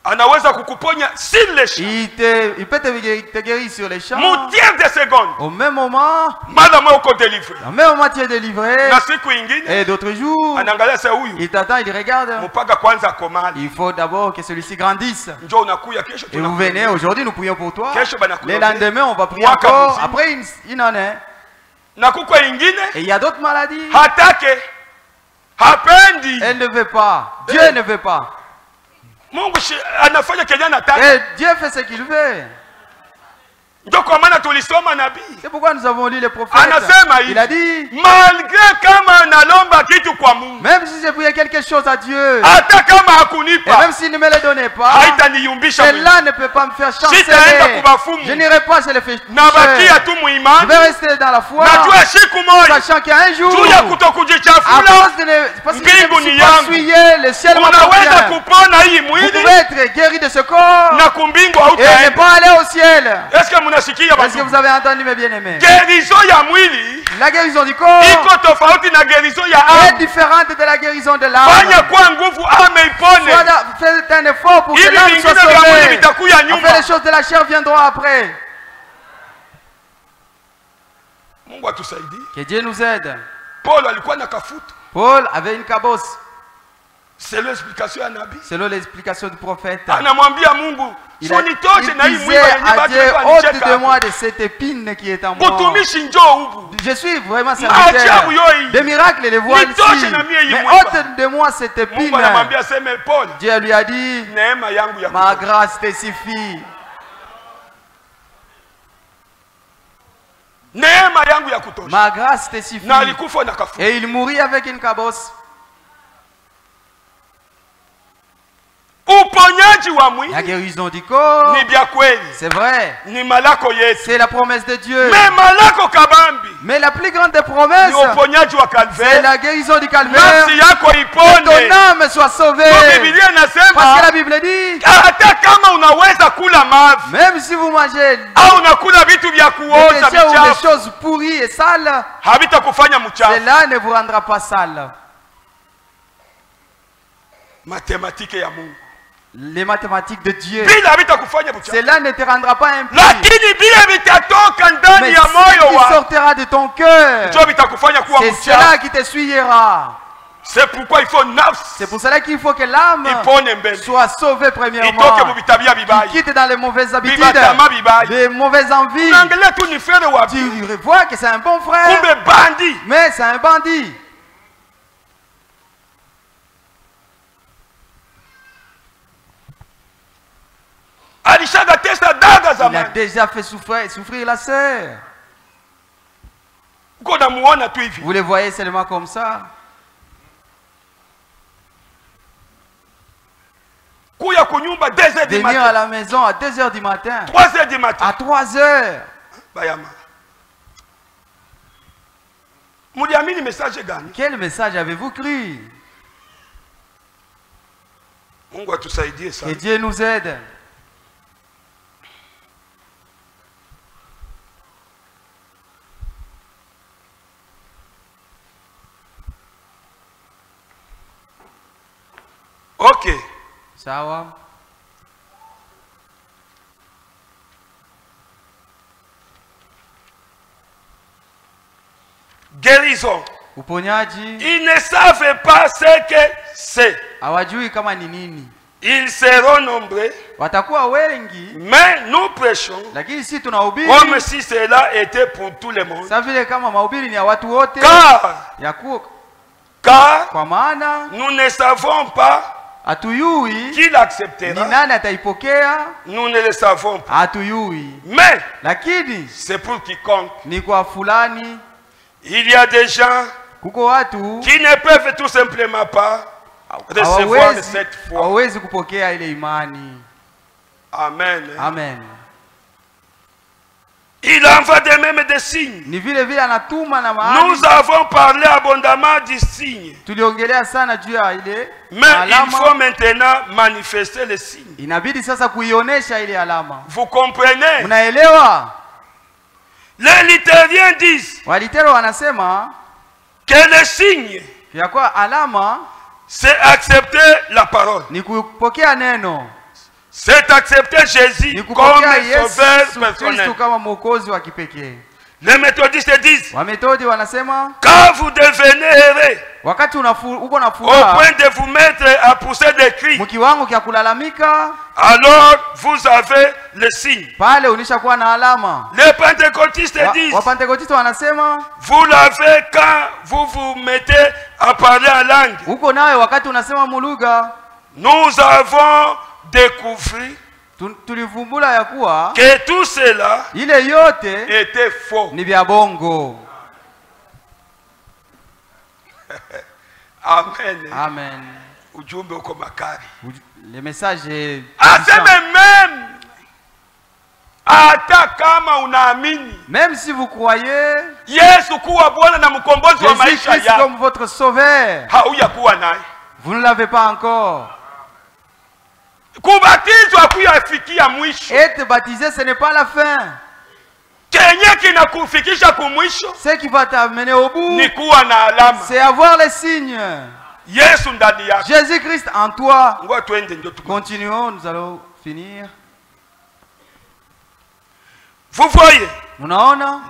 A: Il peut te guérir sur les champs. Au même moment, tu es délivré. Et d'autres jours, il t'attend, il regarde. Il faut d'abord que celui-ci grandisse. Et vous venez, aujourd'hui nous prions pour toi. Le lendemain, on va prier encore. Après, il en est. Et il y a d'autres maladies. Elle ne veut pas. Dieu ne veut pas. Et Dieu fait ce qu'il veut. C'est pourquoi nous avons lu les prophètes. Il a dit, même si j'ai prié quelque chose à Dieu, et même s'il ne me le donnait pas, cela ne peut pas me faire chanceler. Je n'irai pas chez les féticheurs. Je vais rester dans la foi, sachant qu'il y a un jour, parce que je ne me suis pas souillé, le ciel m'appartient. Vous pouvez être guéri de ce corps et ne pas aller au ciel. Est-ce que vous avez entendu mes bien-aimés? La guérison du corps est différente de la guérison de l'âme. Faites un effort pour que l'âme soit sauvée. Enfin, les choses de la chair viendront après. Que Dieu nous aide. Paul avait une cabosse.
B: Selon l'explication à Nabi.
A: Selon l'explication du prophète.
B: Il
A: disait à Dieu, ôte de moi de cette épine qui est en moi. Je suis vraiment serviteur. Des miracles, les voix ici. Mais ôte de moi cette épine. Dieu lui a dit, ma grâce te suffit. Ma grâce te suffit. Et il mourit avec une cabosse. La guérison du corps, c'est vrai, c'est la promesse de Dieu. Mais la plus grande des promesses, c'est la guérison du calvaire. Que ton âme soit sauvée. Parce que la Bible dit, même si vous mangez des choses pourries et sales, cela ne vous rendra pas sale. Les mathématiques de Dieu, cela ne te rendra pas impur. Mais ce qui sortira de ton cœur, c'est cela qui te souillera.
B: C'est pourquoi il faut
A: c'est pour cela qu'il faut que l'âme soit sauvée premièrement, qui quitte dans les mauvaises habitudes, les mauvaises envies. Tu vois que c'est un bon frère, mais c'est un bandit. Il a déjà fait souffrir la sœur. Vous les voyez seulement comme ça. Venir à la maison à 2 h du matin.
B: 3 h du matin.
A: À 3 h. Quel message avez-vous cru? Que Dieu nous aide.
B: Ok.
A: Sawa.
B: Guérison.
A: Uponyaji.
B: Ils ne savent pas ce que c'est.
A: Hawajui kama ni nini.
B: Ils seront nombreux.
A: Watakuwa wengi.
B: Mais nous prêchons.
A: Lakini si tunahubiri.
B: Comme si cela était pour tout le monde.
A: Sa vile kama mahubiri ni ya watu wote.
B: Car
A: kwa maana
B: nous ne savons pas
A: hatuyui
B: qui l'acceptera.
A: Ni nani ataipokea?
B: Nous ne le savons pas.
A: Hatuyui.
B: Mais
A: lakini
B: c'est pour quiconque.
A: Ni kwa fulani.
B: Il y a des gens
A: kuko watu
B: qui ne peuvent tout simplement pas recevoir cette foi.
A: Hawezi kupokea ile imani.
B: Amen.
A: Amen.
B: Il envoie de même des signes.
A: Ni vile vile anatuma na mahali.
B: Nous avons parlé abondamment du signe.
A: Tuliongelea sana juu ya ile
B: mais alama. Il faut maintenant manifester les signes.
A: Inabidi sasa kuionesha ile alama.
B: Vous comprenez?
A: Unaelewa?
B: Les littériens disent.
A: Walitero wanasema
B: que le signe
A: ya kwa alama
B: c'est accepter la parole.
A: Ni kupokea neno.
B: C'est accepter Jésus comme sauveur personnel. Les méthodistes disent quand vous devenez heureux au point de vous mettre à pousser des cris, alors vous avez le signe. Les pentecôtistes disent vous l'avez quand vous vous mettez à parler en langue. Nous avons découvrir que tout cela était faux. Amen.
A: Amen. Le message est même si vous croyez
B: Jésus
A: Christ comme votre sauveur, vous ne l'avez pas encore. Être baptisé, ce n'est pas la fin. Ce qui va t'amener au bout, c'est avoir les signes. Jésus-Christ en toi. Continuons, nous allons finir.
B: Vous voyez,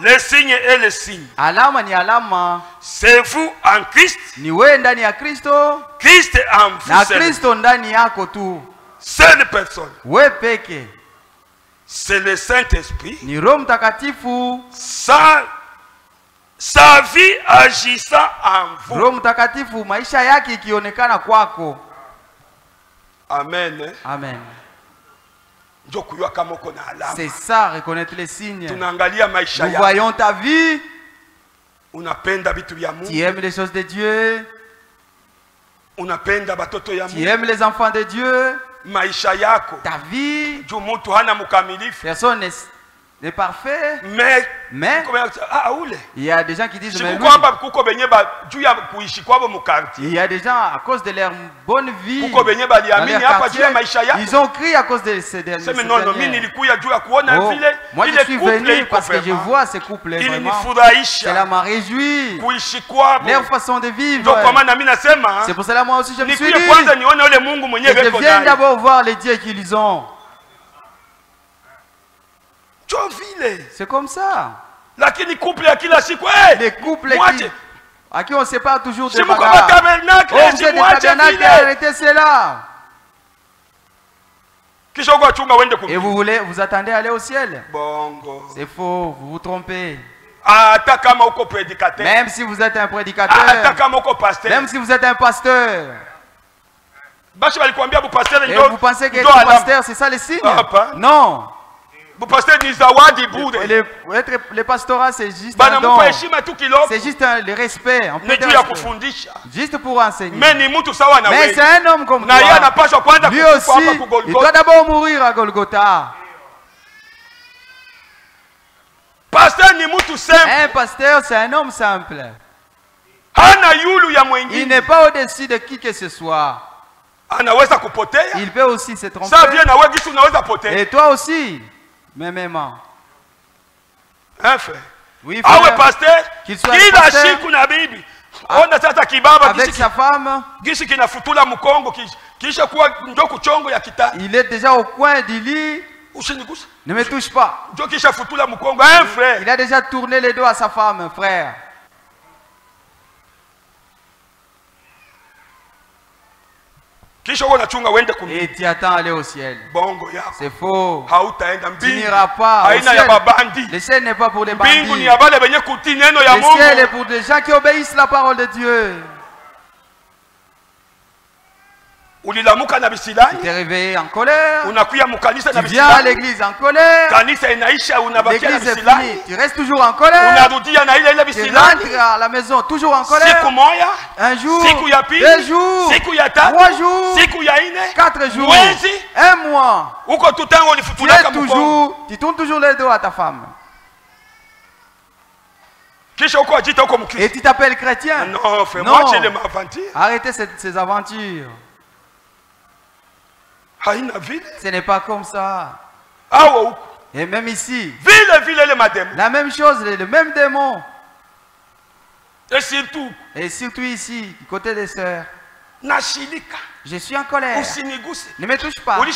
A: les
B: signes et les signes.
A: Alama ni alama.
B: C'est vous en Christ.
A: Ni wewe ndani ya Kristo.
B: Christ en vous.
A: Na Kristo ndani yako tu.
B: Seule personne.
A: Wewe peke.
B: C'est le Saint-Esprit.
A: Ni Roho Mtakatifu.
B: Sa vie agissant en vous.
A: Roho Mtakatifu maisha yake ikionekana kwako.
B: Amen.
A: Amen. C'est ça, reconnaître les signes. Nous voyons ta vie. Tu aimes les choses de Dieu. Tu aimes les enfants de Dieu. Ta vie. Personne n'est parfait. Mais il y a des gens qui disent mais il y a des gens à cause de leur bonne vie dans leur quartier, ils ont crié à cause de ces derniers. Moi je suis venu parce que je vois ces couples vraiment. Cela m'a réjoui. Leur façon de vivre. C'est pour cela moi aussi je me suis dit que je viens d'abord voir les dieux qu'ils ont. C'est comme ça. Les couples à qui on sépare toujours des bagarres. Oh, vous êtes des tabernacles, arrêtez cela. Et vous voulez, vous attendez à aller au ciel. C'est faux, vous vous trompez. Même si vous êtes un prédicateur, même si vous êtes un pasteur, et vous pensez que être pasteur, c'est ça les signes? Non. Le pastorat, c'est juste un don. C'est juste le respect. Juste pour enseigner. Mais c'est un homme comme toi. Lui aussi, il doit d'abord mourir à Golgotha. Un pasteur, c'est un homme simple. Il n'est pas au-dessus de qui que ce soit. Il peut aussi se tromper. Et toi aussi, mêmement.
B: Hein, frère?
A: Oui, frère.
B: Pasteur,
A: qu'il soit pasteur, avec sa femme, il est déjà au coin du lit. Ne me touche pas. Il a déjà tourné les dos à sa femme, frère. Et tu attends aller au ciel. C'est faux. Tu n'iras pas au ciel. Le ciel n'est pas pour les bandits. Le ciel est pour des gens qui obéissent à la parole de Dieu. Tu t'es réveillé en colère. Tu viens à l'église en colère. L'église est finie. Tu restes toujours en colère. Tu rentres à la maison toujours en colère. Un jour, 2 jours, 3 jours, 4 jours, 1 mois. Tu tournes toujours le dos à ta femme. Et tu t'appelles chrétien.
B: Non, fais-moi
A: arrêtez ces aventures. Ce n'est pas comme ça. Et même ici, la même chose, le même démon. Et surtout ici, du côté des sœurs. Je suis en colère. Ne me touche pas. Et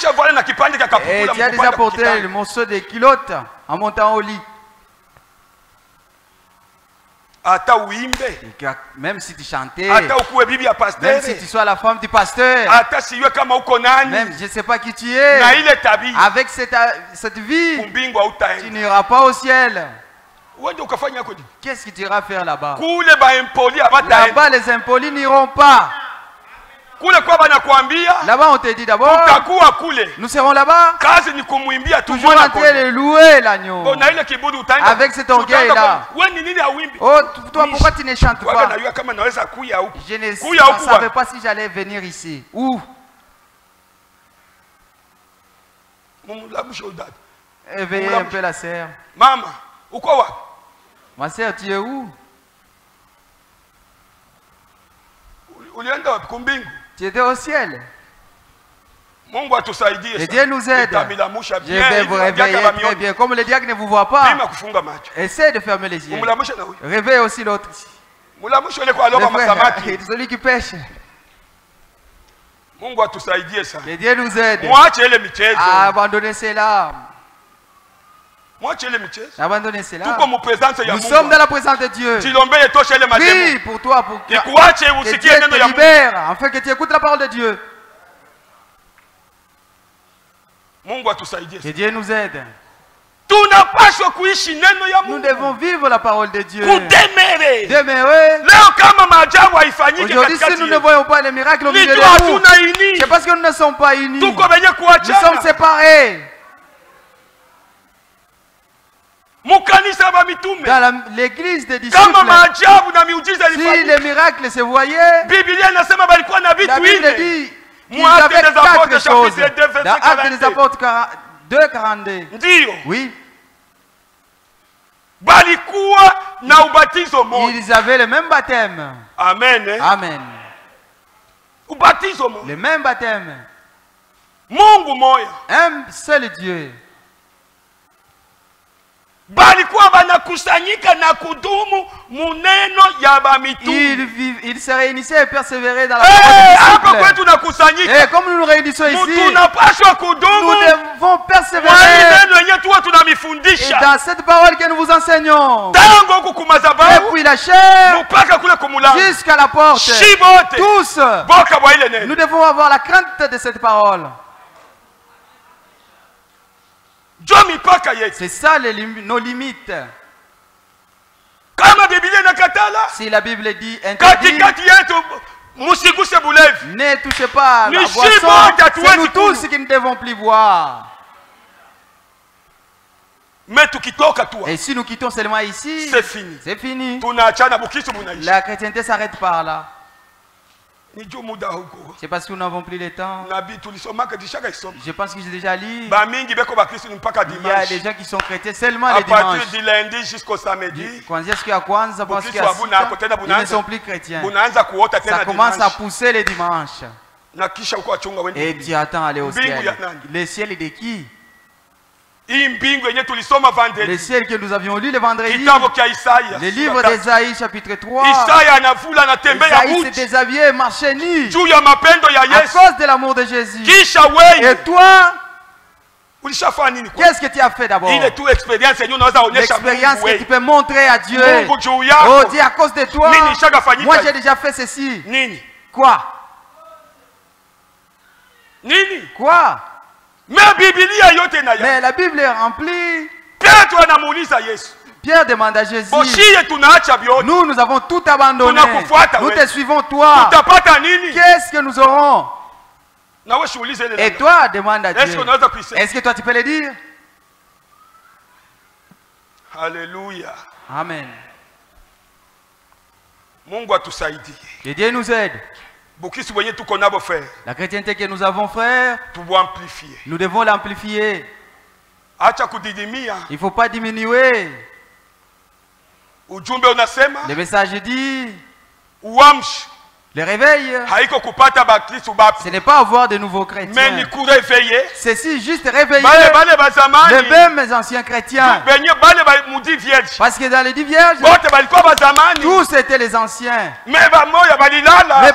A: tu as déjà porté le morceau de culotte en montant au lit. Même si tu chantais, même si tu sois la femme du pasteur, même je ne sais pas qui tu es, avec cette vie, tu n'iras pas au ciel. Qu'est-ce que tu iras faire là-bas? Là-bas, les impolis n'iront pas. Là-bas, on te dit d'abord, nous serons là-bas, toujours en train de louer l'agneau. Avec cet orgueil-là. Oh, toi, pourquoi tu ne chantes pas? Je ne savais pas si j'allais venir ici. Où? Éveillez un peu la sœur. Ma sœur, tu es où? Tu étais au ciel. Et Dieu nous aide. Je vais vous réveiller très bien. Comme le diable ne vous voit pas, essayez de fermer les yeux. Réveillez aussi l'autre. Celui qui pêche. Que Dieu nous aide. Abandonnez cela. Abandonnez cela. Nous sommes dans la présence de Dieu. Prie pour toi, pour que Dieu te libère, afin que tu écoutes la parole de Dieu. Que Dieu nous aide. Nous devons vivre la parole de Dieu. Demeurer. Aujourd'hui, si nous ne voyons pas les miracles au milieu de nous, c'est parce que nous ne sommes pas unis. Nous sommes séparés. Dans l'église des disciples, si les miracles se voyaient, la Bible dit qu'ils avaient 4 choses. Dans Actes des Apôtres 2:42. Oui. Ils avaient le même baptême.
B: Amen.
A: Amen. Le même baptême. Un seul Dieu. Ils se réunissaient et persévéraient dans la parole des disciples. Et comme nous nous réunissons ici, nous devons persévérer. Et dans cette parole que nous vous enseignons, depuis la chair jusqu'à la porte, tous, nous devons avoir la crainte de cette parole. C'est ça nos limites. Si la Bible dit interdit, ne touchez pas la boisson, c'est nous tous qui ne devons plus boire. Et si nous quittons seulement ici, c'est fini. La chrétienté s'arrête par là. C'est parce que nous n'avons plus le temps. Je pense que j'ai déjà lu. Il y a des gens qui sont chrétiens seulement les dimanches.
B: Du lundi jusqu'au samedi.
A: Ils ne sont plus chrétiens. Ça commence à pousser les dimanches. Et tu attends aller au ciel. Le ciel est de qui?
B: Le
A: ciel que nous avions lu le vendredi. Le livre d'Ésaïe chapitre 3. Ésaïe s'est déshabillé et marchait nu à cause de l'amour de Jésus. Et toi, qu'est-ce que tu as fait d'abord? L'expérience que tu peux montrer à Dieu. Oh, dis à cause de toi, moi j'ai déjà fait ceci. Quoi? Quoi? Mais la Bible est remplie. Pierre demande à Jésus, nous avons tout abandonné. Nous te suivons toi. Qu'est-ce que nous aurons? Et toi, demande à Dieu. Est-ce que toi tu peux le dire?
B: Alléluia.
A: Amen. Que Dieu nous aide. La chrétienté que nous avons, frère, nous devons l'amplifier. Il ne faut pas diminuer. Le message dit, le réveil, ce n'est pas avoir de nouveaux chrétiens. C'est si juste réveiller les mêmes anciens chrétiens. Parce que dans les 10 vierges, tous étaient les anciens. Mais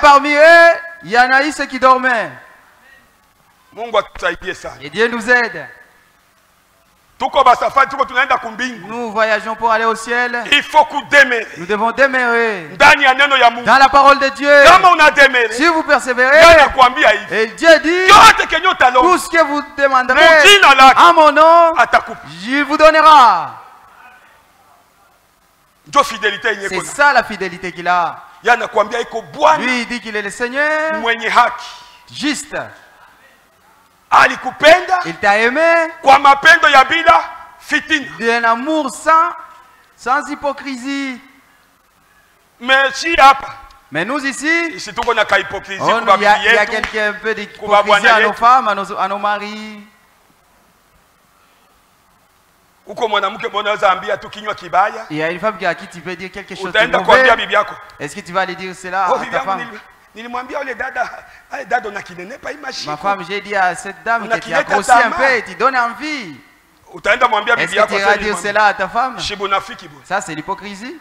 A: parmi eux, il y en a eu ceux qui dormaient. Et Dieu nous aide. Nous voyageons pour aller au ciel. Nous devons demeurer dans la parole de Dieu. Si vous persévérez, et Dieu dit, tout ce que vous demanderez en mon nom, il vous donnera. C'est ça la fidélité qu'il a. Lui, il dit qu'il est le Seigneur juste. Il t'a aimé d'un amour sans hypocrisie. Mais nous ici, il y a un peu d'hypocrisie à nos femmes, à nos maris. Il y a une femme à qui tu peux dire quelque chose de mauvais. Est-ce que tu vas aller dire cela à ta femme? Ma femme, j'ai dit à cette dame que tu as grossi un peu et tu donnes envie. Est-ce que tu iras dire cela à ta femme? Ça, c'est l'hypocrisie.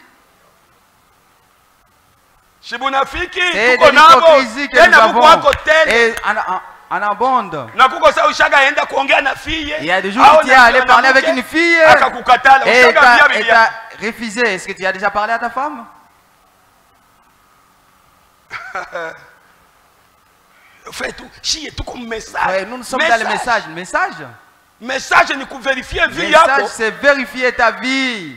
A: C'est de l'hypocrisie que nous avons. Et en abonde. Il y a des jours où tu es allé parler avec une fille et tu as refusé. Est-ce que tu as déjà parlé à ta femme? Ouais, nous sommes dans le message. Message, c'est vérifier ta vie.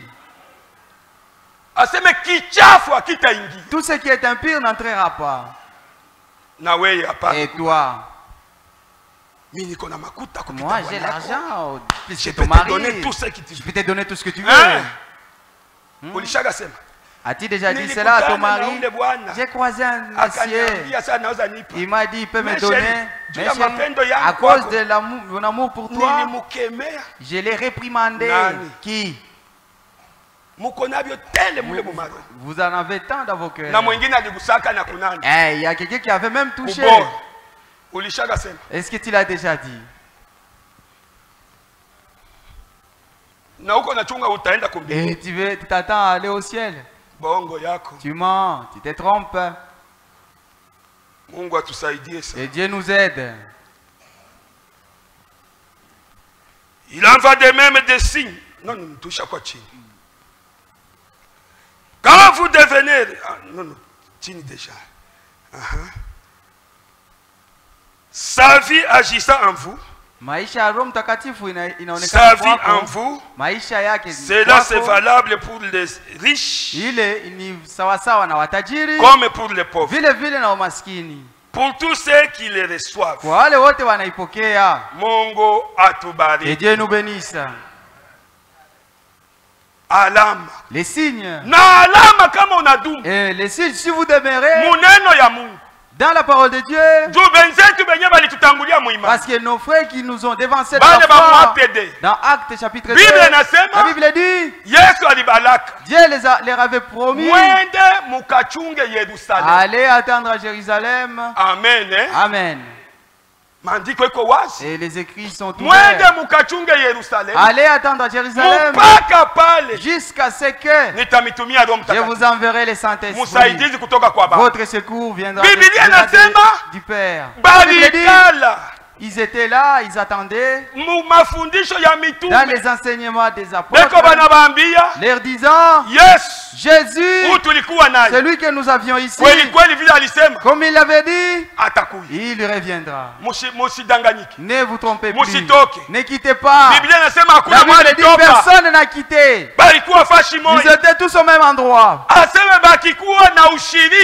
A: Tout ce qui est impur n'entrera pas. Et toi? Moi j'ai l'argent. Je peux te donner tout ce que tu veux. As-tu déjà dit cela à ton mari? J'ai croisé un monsieur. Il m'a dit, il peut me donner. Mais à cause de mon amour pour toi, je l'ai réprimandé. Qui? Vous en avez tant dans vos cœurs. Il y a quelqu'un qui avait même touché. Est-ce que tu l'as déjà dit? Et tu t'attends à aller au ciel. Tu mens, tu te trompes. Et Dieu nous aide. Il en va de même des signes. Non, non, touche à quoi chine. Quand vous devenez... non, non, chine déjà. Sa vie agissant en vous. Sa vie
B: en vous, cela c'est valable pour les riches comme pour les pauvres. Pour tous ceux qui les reçoivent. Mungu atubariki.
A: Que Dieu nous bénisse.
B: Alama.
A: Les signes.
B: Na alama kama unadumu.
A: Les signes, si vous demeurez
B: muneno ya Mungu.
A: Dans la parole de Dieu. Parce que nos frères qui nous ont dévancés dans Actes chapitre 2, la Bible dit, Dieu les avait promis, allez attendre à Jérusalem.
B: Amen.
A: Amen. Et les écrits sont ouverts. Allez attendre à Jérusalem jusqu'à ce que je vous enverrai les Saint-Esprit. Votre secours viendra du Père. Ils étaient là, ils attendaient dans les enseignements des apôtres, leur disant, Jésus, celui que nous avions ici, comme il l'avait dit, il reviendra. Ne vous trompez plus, ne quittez pas. La Bible dit personne n'a quitté. Ils étaient tous au même endroit.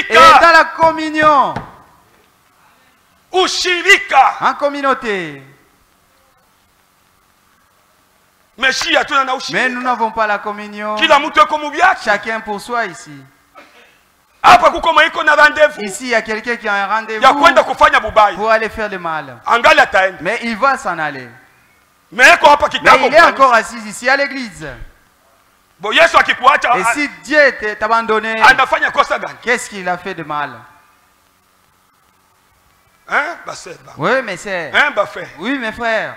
A: Et dans la communion, en communauté. Mais nous n'avons pas la communion. Chacun pour soi ici. Ici, il y a quelqu'un qui a un rendez-vous pour aller faire le mal. Mais il va s'en aller. Mais il est encore assis ici à l'église. Et si Dieu t'a abandonné, qu'est-ce qu'il a fait de mal? Oui, mais c'est. Oui, mes frères.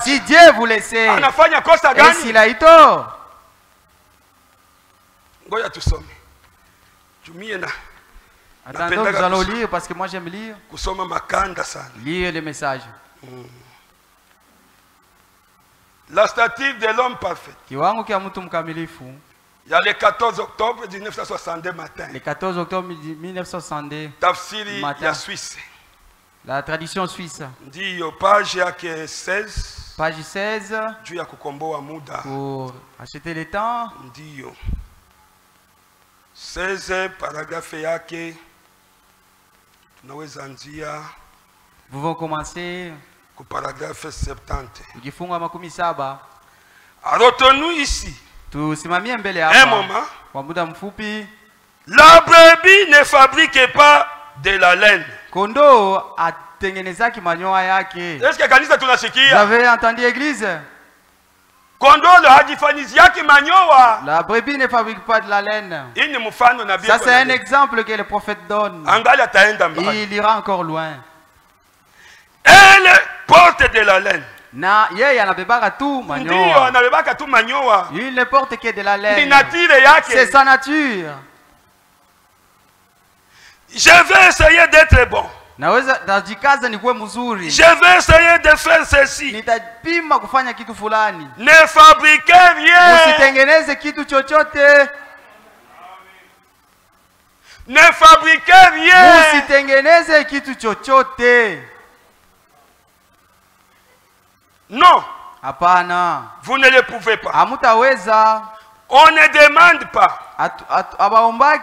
A: Si Dieu vous laisse, et s'il a eu tort, attendons, nous allons lire parce que moi j'aime lire. Lire les messages.
B: La statue de l'homme parfait. Il y a le 14 octobre 1962 matin.
A: Le 14 octobre 1962
B: matin. Suisse.
A: La tradition suisse.
B: Page 16.
A: Page 16. Pour acheter le temps.
B: 16 paragraphe yake.
A: Vous vont commencer.
B: Paragraphe 70.
A: Retenons ici. Un moment.
B: La brebis ne fabrique pas de la laine. Est-ce que kanisa tunasikia?
A: Vous avez entendu l'église? La brebis ne fabrique pas de la laine. Ça c'est un exemple que le prophète donne. Il ira encore loin.
B: Elle porte de la laine.
A: Il ne porte que de la laine. C'est sa nature.
B: Je vais essayer d'être bon. Je vais essayer de faire ceci. Ne fabriquez rien. Ne fabriquez rien. Non. Vous ne le pouvez pas. On ne demande pas.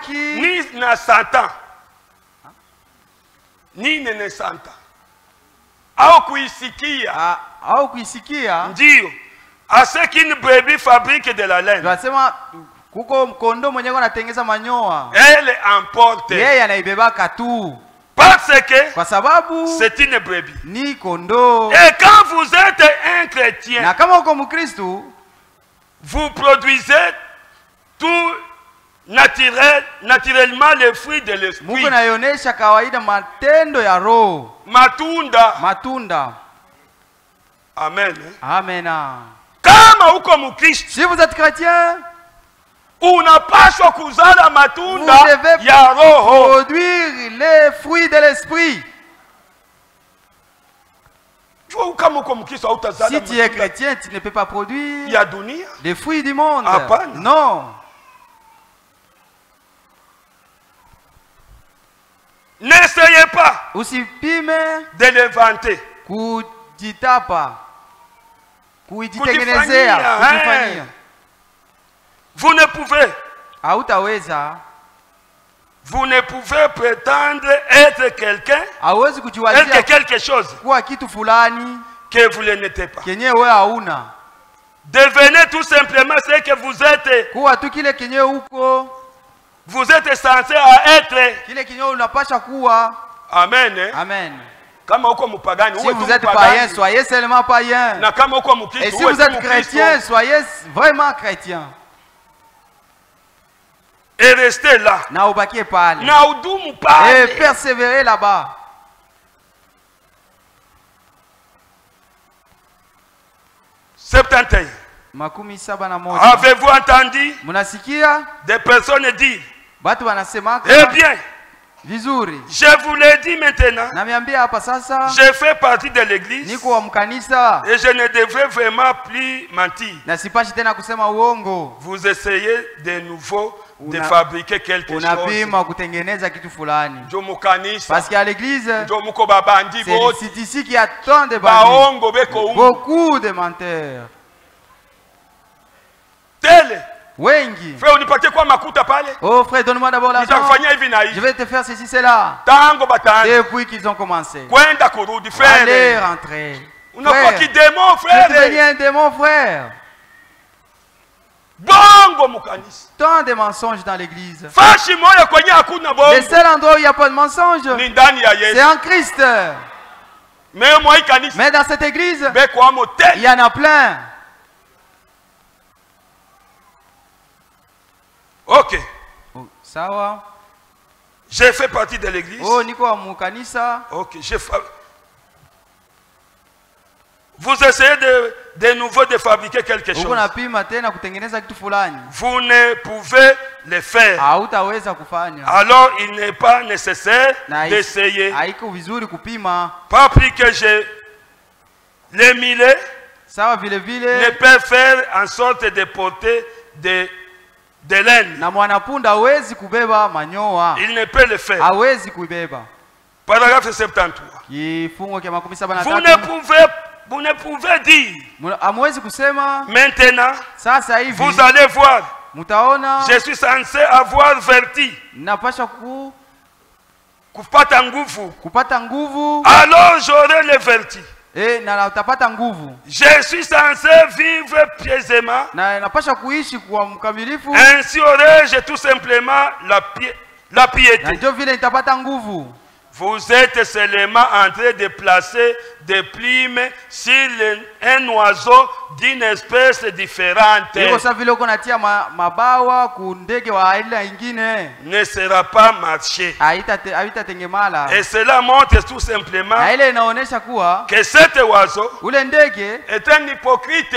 B: Ni na Satan. Ni ne Santa. Au kuisikia. Ndio. À ce qu'une brebis fabrique de la laine. Elle emporte. Parce que c'est une brebis. Et quand vous êtes un chrétien, vous produisez tout naturellement les fruits de l'esprit. Matunda. Amen.
A: Amen.
B: Si vous êtes chrétien, vous devez
A: produire les fruits de l'esprit. Si tu es chrétien, tu ne peux pas produire les fruits du monde. Non.
B: N'essayez pas
A: de
B: les vanter. Vous ne pouvez. Vous ne pouvez prétendre être quelqu'un, être quelque chose que vous ne n'êtes pas. Devenez tout simplement ce que vous êtes. Vous êtes censé être. Amen.
A: Amen.
B: Si
A: vous êtes païen, soyez seulement païen. Et si vous êtes chrétien, soyez vraiment chrétien.
B: Et restez là.
A: Et persévérez là-bas.
B: Avez-vous entendu des personnes dire, eh bien, je vous l'ai dit maintenant, je fais partie de l'église et je ne devrais vraiment plus mentir. Vous essayez de nouveau de fabriquer quelque chose.
A: Parce qu'à l'église, c'est ici qu'il y a tant de bandits, beaucoup de menteurs. Wengi. Oh frère, donne-moi d'abord l'argent. Je vais te faire ceci, cela. Depuis qu'ils ont commencé. Allez rentrer.
B: Frère.
A: Tu deviens un démon, frère. Tant de mensonges dans l'église. Le seul endroit où il n'y a pas de mensonges, c'est en Christ. Mais dans cette église, il y en a plein.
B: Ok.
A: Oh, sawa.
B: J'ai fait partie de l'église.
A: Oh, niko wa mukanisa.
B: Ok. Vous essayez de nouveau de fabriquer quelque chose. Vous ne pouvez le faire. Alors il n'est pas nécessaire d'essayer. Pas plus que je les mille ne peut faire en sorte de porter de laine. Il ne peut le faire. Paragraphe 73. Vous ne pouvez dire maintenant, vous allez voir, je suis censé avoir verti. Alors j'aurai le verti. Je suis censé vivre pieusement. Ainsi aurai-je tout simplement la piété. Vous êtes seulement en train de placer des plumes sur un oiseau d'une espèce différente. Ne sera pas marché. Et cela montre tout simplement que cet oiseau est un hypocrite.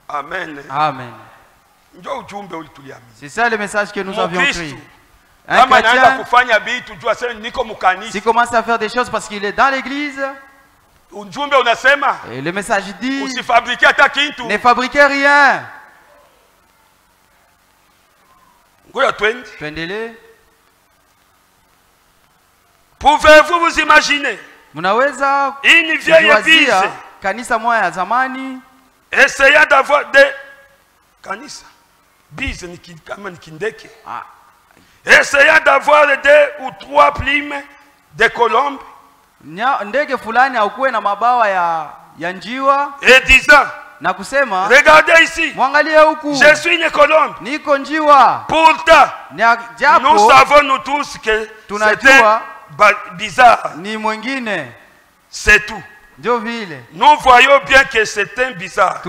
B: Amen.
A: Amen. C'est ça le message que nous avions pris. Un chrétien, s'il commence à faire des choses parce qu'il est dans l'église, et le message dit, ne fabriquez rien.
B: Pouvez-vous vous imaginer une vieille église essayant d'avoir des essayant d'avoir 2 ou 3 plumes de colombes et disant, regardez ici, je suis une colombe. Pourtant, nous savons nous tous que c'est bizarre. C'est tout. Nous voyons bien que c'est un bizarre.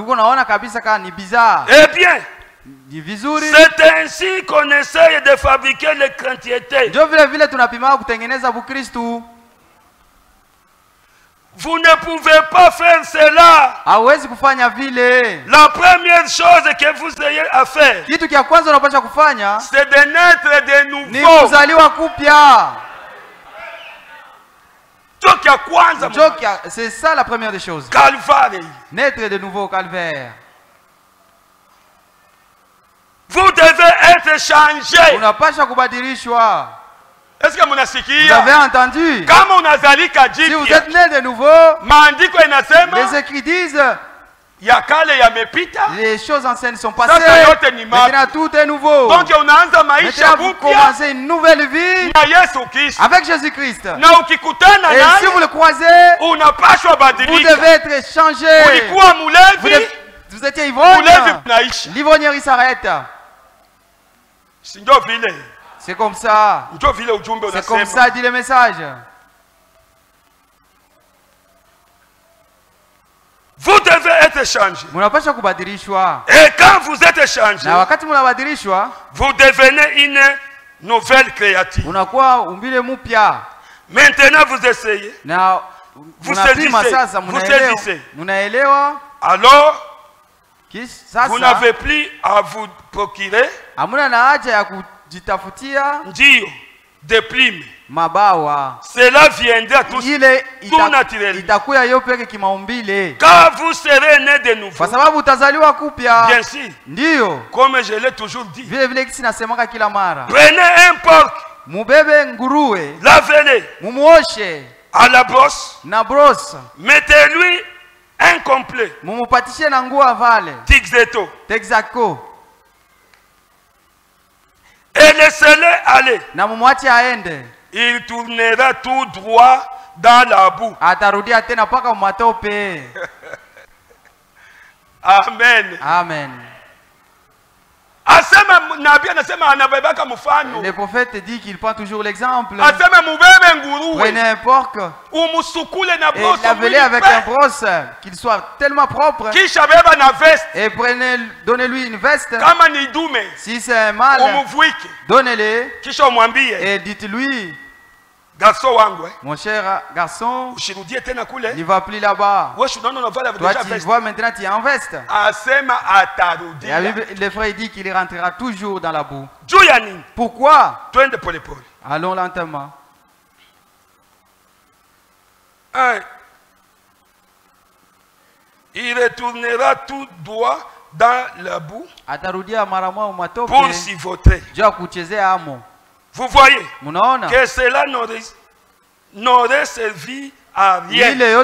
B: Eh bien, c'est ainsi qu'on essaye de fabriquer les chrétientés. Vous ne pouvez pas faire cela. La première chose que vous ayez à faire, c'est de naître de nouveau.
A: C'est ça la première des choses.
B: Calvaire.
A: Naître de nouveau au calvaire.
B: Vous devez être changé. Est-ce que vous
A: avez entendu? Si vous êtes né de nouveau, les écrits disent, les choses anciennes sont passées. Maintenant tout est nouveau. Maintenant vous commencez une nouvelle vie avec Jésus-Christ. Et si vous le croisez, vous devez être changé. Vous étiez ivrogne. L'ivrognerie s'arrête. C'est comme ça. C'est comme ça, dit le message.
B: Vous devez être changé. Et quand vous êtes changé, vous devenez une nouvelle créature. Maintenant vous essayez. Vous saisissez. Alors, vous n'avez plus à vous procurer des primes. Cela viendra tout naturellement. Quand vous serez né de nouveau, bien sûr, comme je l'ai toujours dit, prenez un porc, lavez-le à la brosse, mettez-lui un complet, Texaco, et laissez-le aller. Il tournera tout droit dans la boue. Amen.
A: Amen. Le prophète dit qu'il prend toujours l'exemple. Prenez un porc et lavez-le avec un brosse, qu'il soit tellement propre. Et donnez-lui une veste. Si c'est un mâle, donnez-le et dites-lui, mon cher garçon, il ne va plus là-bas. Toi, tu vois maintenant, tu es en veste. Et le frère dit qu'il rentrera toujours dans la boue. Pourquoi? Allons lentement.
B: Il retournera tout droit dans la boue pour s'y voter. Vous voyez que cela n'aurait servi à rien.
A: Le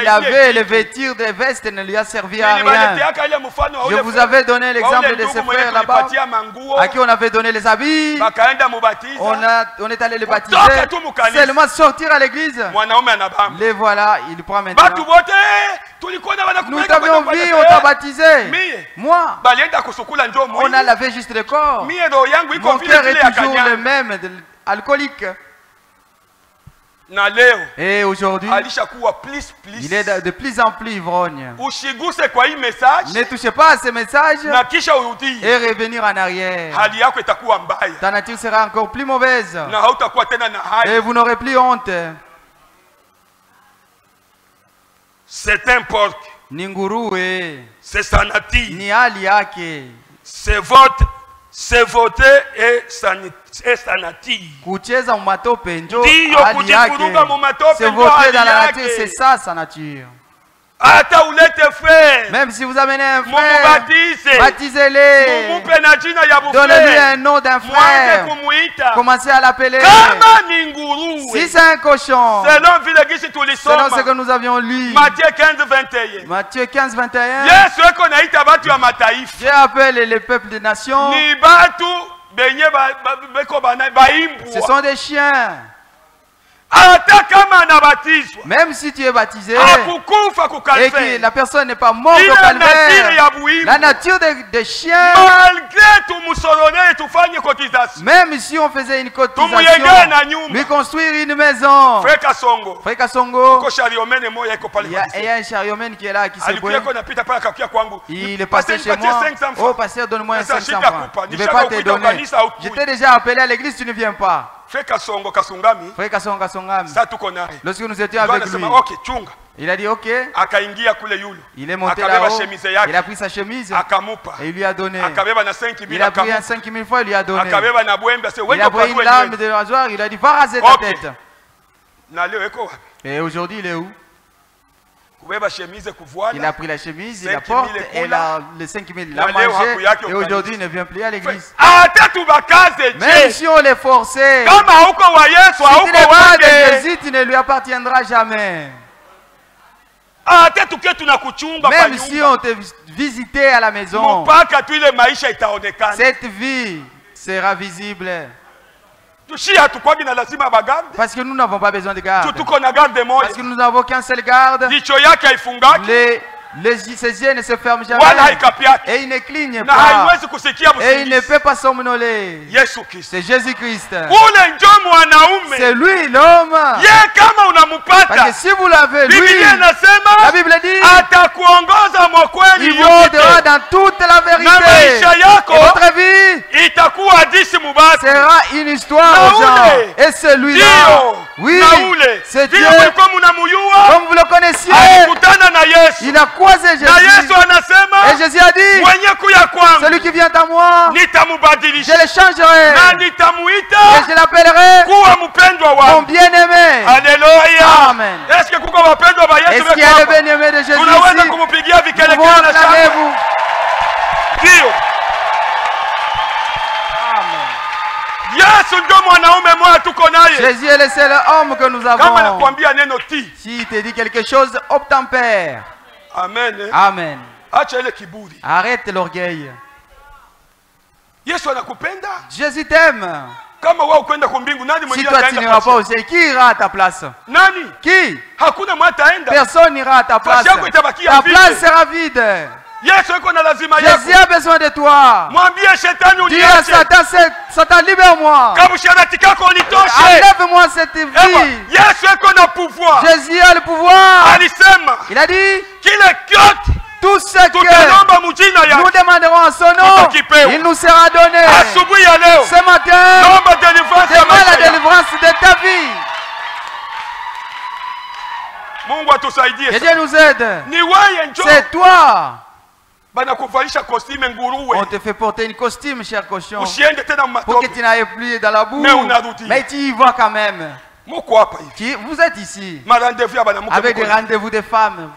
A: laver et le vêtir des vestes ne lui a servi à rien. Je vous avais donné l'exemple de ce frère là-bas à qui on avait donné les habits. On est allé les baptiser. Seulement sortir à l'église. Les voilà, il prend maintenant. Nous t'avions vu, on t'a baptisé. Moi, on a lavé juste le corps. Mon cœur est toujours le même, alcoolique. Et aujourd'hui, il est de plus en plus ivrogne. Ne touchez pas à ce message et revenir en arrière. Ta nature sera encore plus mauvaise. Et vous n'aurez plus honte.
B: C'est un porc. C'est sa nature. C'est votre et sa nature.
A: Kucheza mumatope njo hali yake. Se voter dans la nature, c'est ça sa nature. Même si vous amenez un frère, baptisez-les. Donnez-lui un nom d'un frère. Commencez à l'appeler. Si c'est un cochon, selon ce que nous avions lu, Matthieu 15, 21, Dieu appelle les peuples des nations. Ce sont des chiens. Même si tu es baptisé et que la personne n'est pas morte au calvaire, la nature des chiens, même si on faisait une cotisation, lui construire une maison. Frère Kasongo, il y a un chariomène qui est là, qui s'est boué. Il est passé chez moi. Oh pasteur, donne-moi un 500 francs. Je ne vais pas te donner. Je t'ai déjà appelé à l'église, tu ne viens pas. Frère Kasongo Kasongami, lorsque nous étions avec lui, il a dit ok. Il est monté là-haut, il a pris sa chemise et il lui a donné. Il a pris un 5000 fois, il lui a donné. Il a pris une lame de rasoir, il a dit va raser ta tête. Et aujourd'hui il est où? Il a pris la chemise, il la porte et les 5000 l'a mangé et aujourd'hui il ne vient plus à l'église. Même si on les forçait, si tu n'es pas de Jésus, tu ne lui appartiendra jamais. Même si on te visitait à la maison, cette vie sera visible. Parce que nous n'avons pas besoin de garde. Parce que nous n'avons qu'un seul garde. Ses yeux ne se ferment jamais. Et il ne cligne pas. Et il ne peut pas somnoler. C'est Jésus-Christ. C'est lui l'homme. Parce que si vous l'avez, lui, la Bible dit, il vous guidera dans toute la vérité. Et votre vie sera une histoire aux gens. Et celui-là, oui, c'est Dieu. Comme vous le connaissiez, il a croisé Jésus. Et Jésus a dit, celui qui vient à moi, je le changerai. Et je l'appellerai mon bien-aimé. Amen. Est-ce qu'il y a le bien-aimé de Jésus ici? Vous acclamez-vous. Jésus est le seul homme que nous avons. S'il te dit quelque chose, obtempère.
B: Amen.
A: Amen. Arrête l'orgueil. Jésus t'aime. Si toi tu n'iras pas au ciel, qui ira à ta place? Qui? Personne n'ira à ta place. Ta place sera vide. Jésus a besoin de toi. Dis à Satan, Satan, libère-moi. Enlève-moi cette vie. Jésus a le pouvoir. Il a dit, tout ce que nous demanderons en son nom, il nous sera donné. Ce matin, demande la délivrance de ta vie. Que Dieu nous aide. C'est toi. On te fait porter une costume, cher cochon, pour que tu n'ailles plus dans la boue. Mais tu y vas quand même. Vous êtes ici avec des rendez-vous de femmes.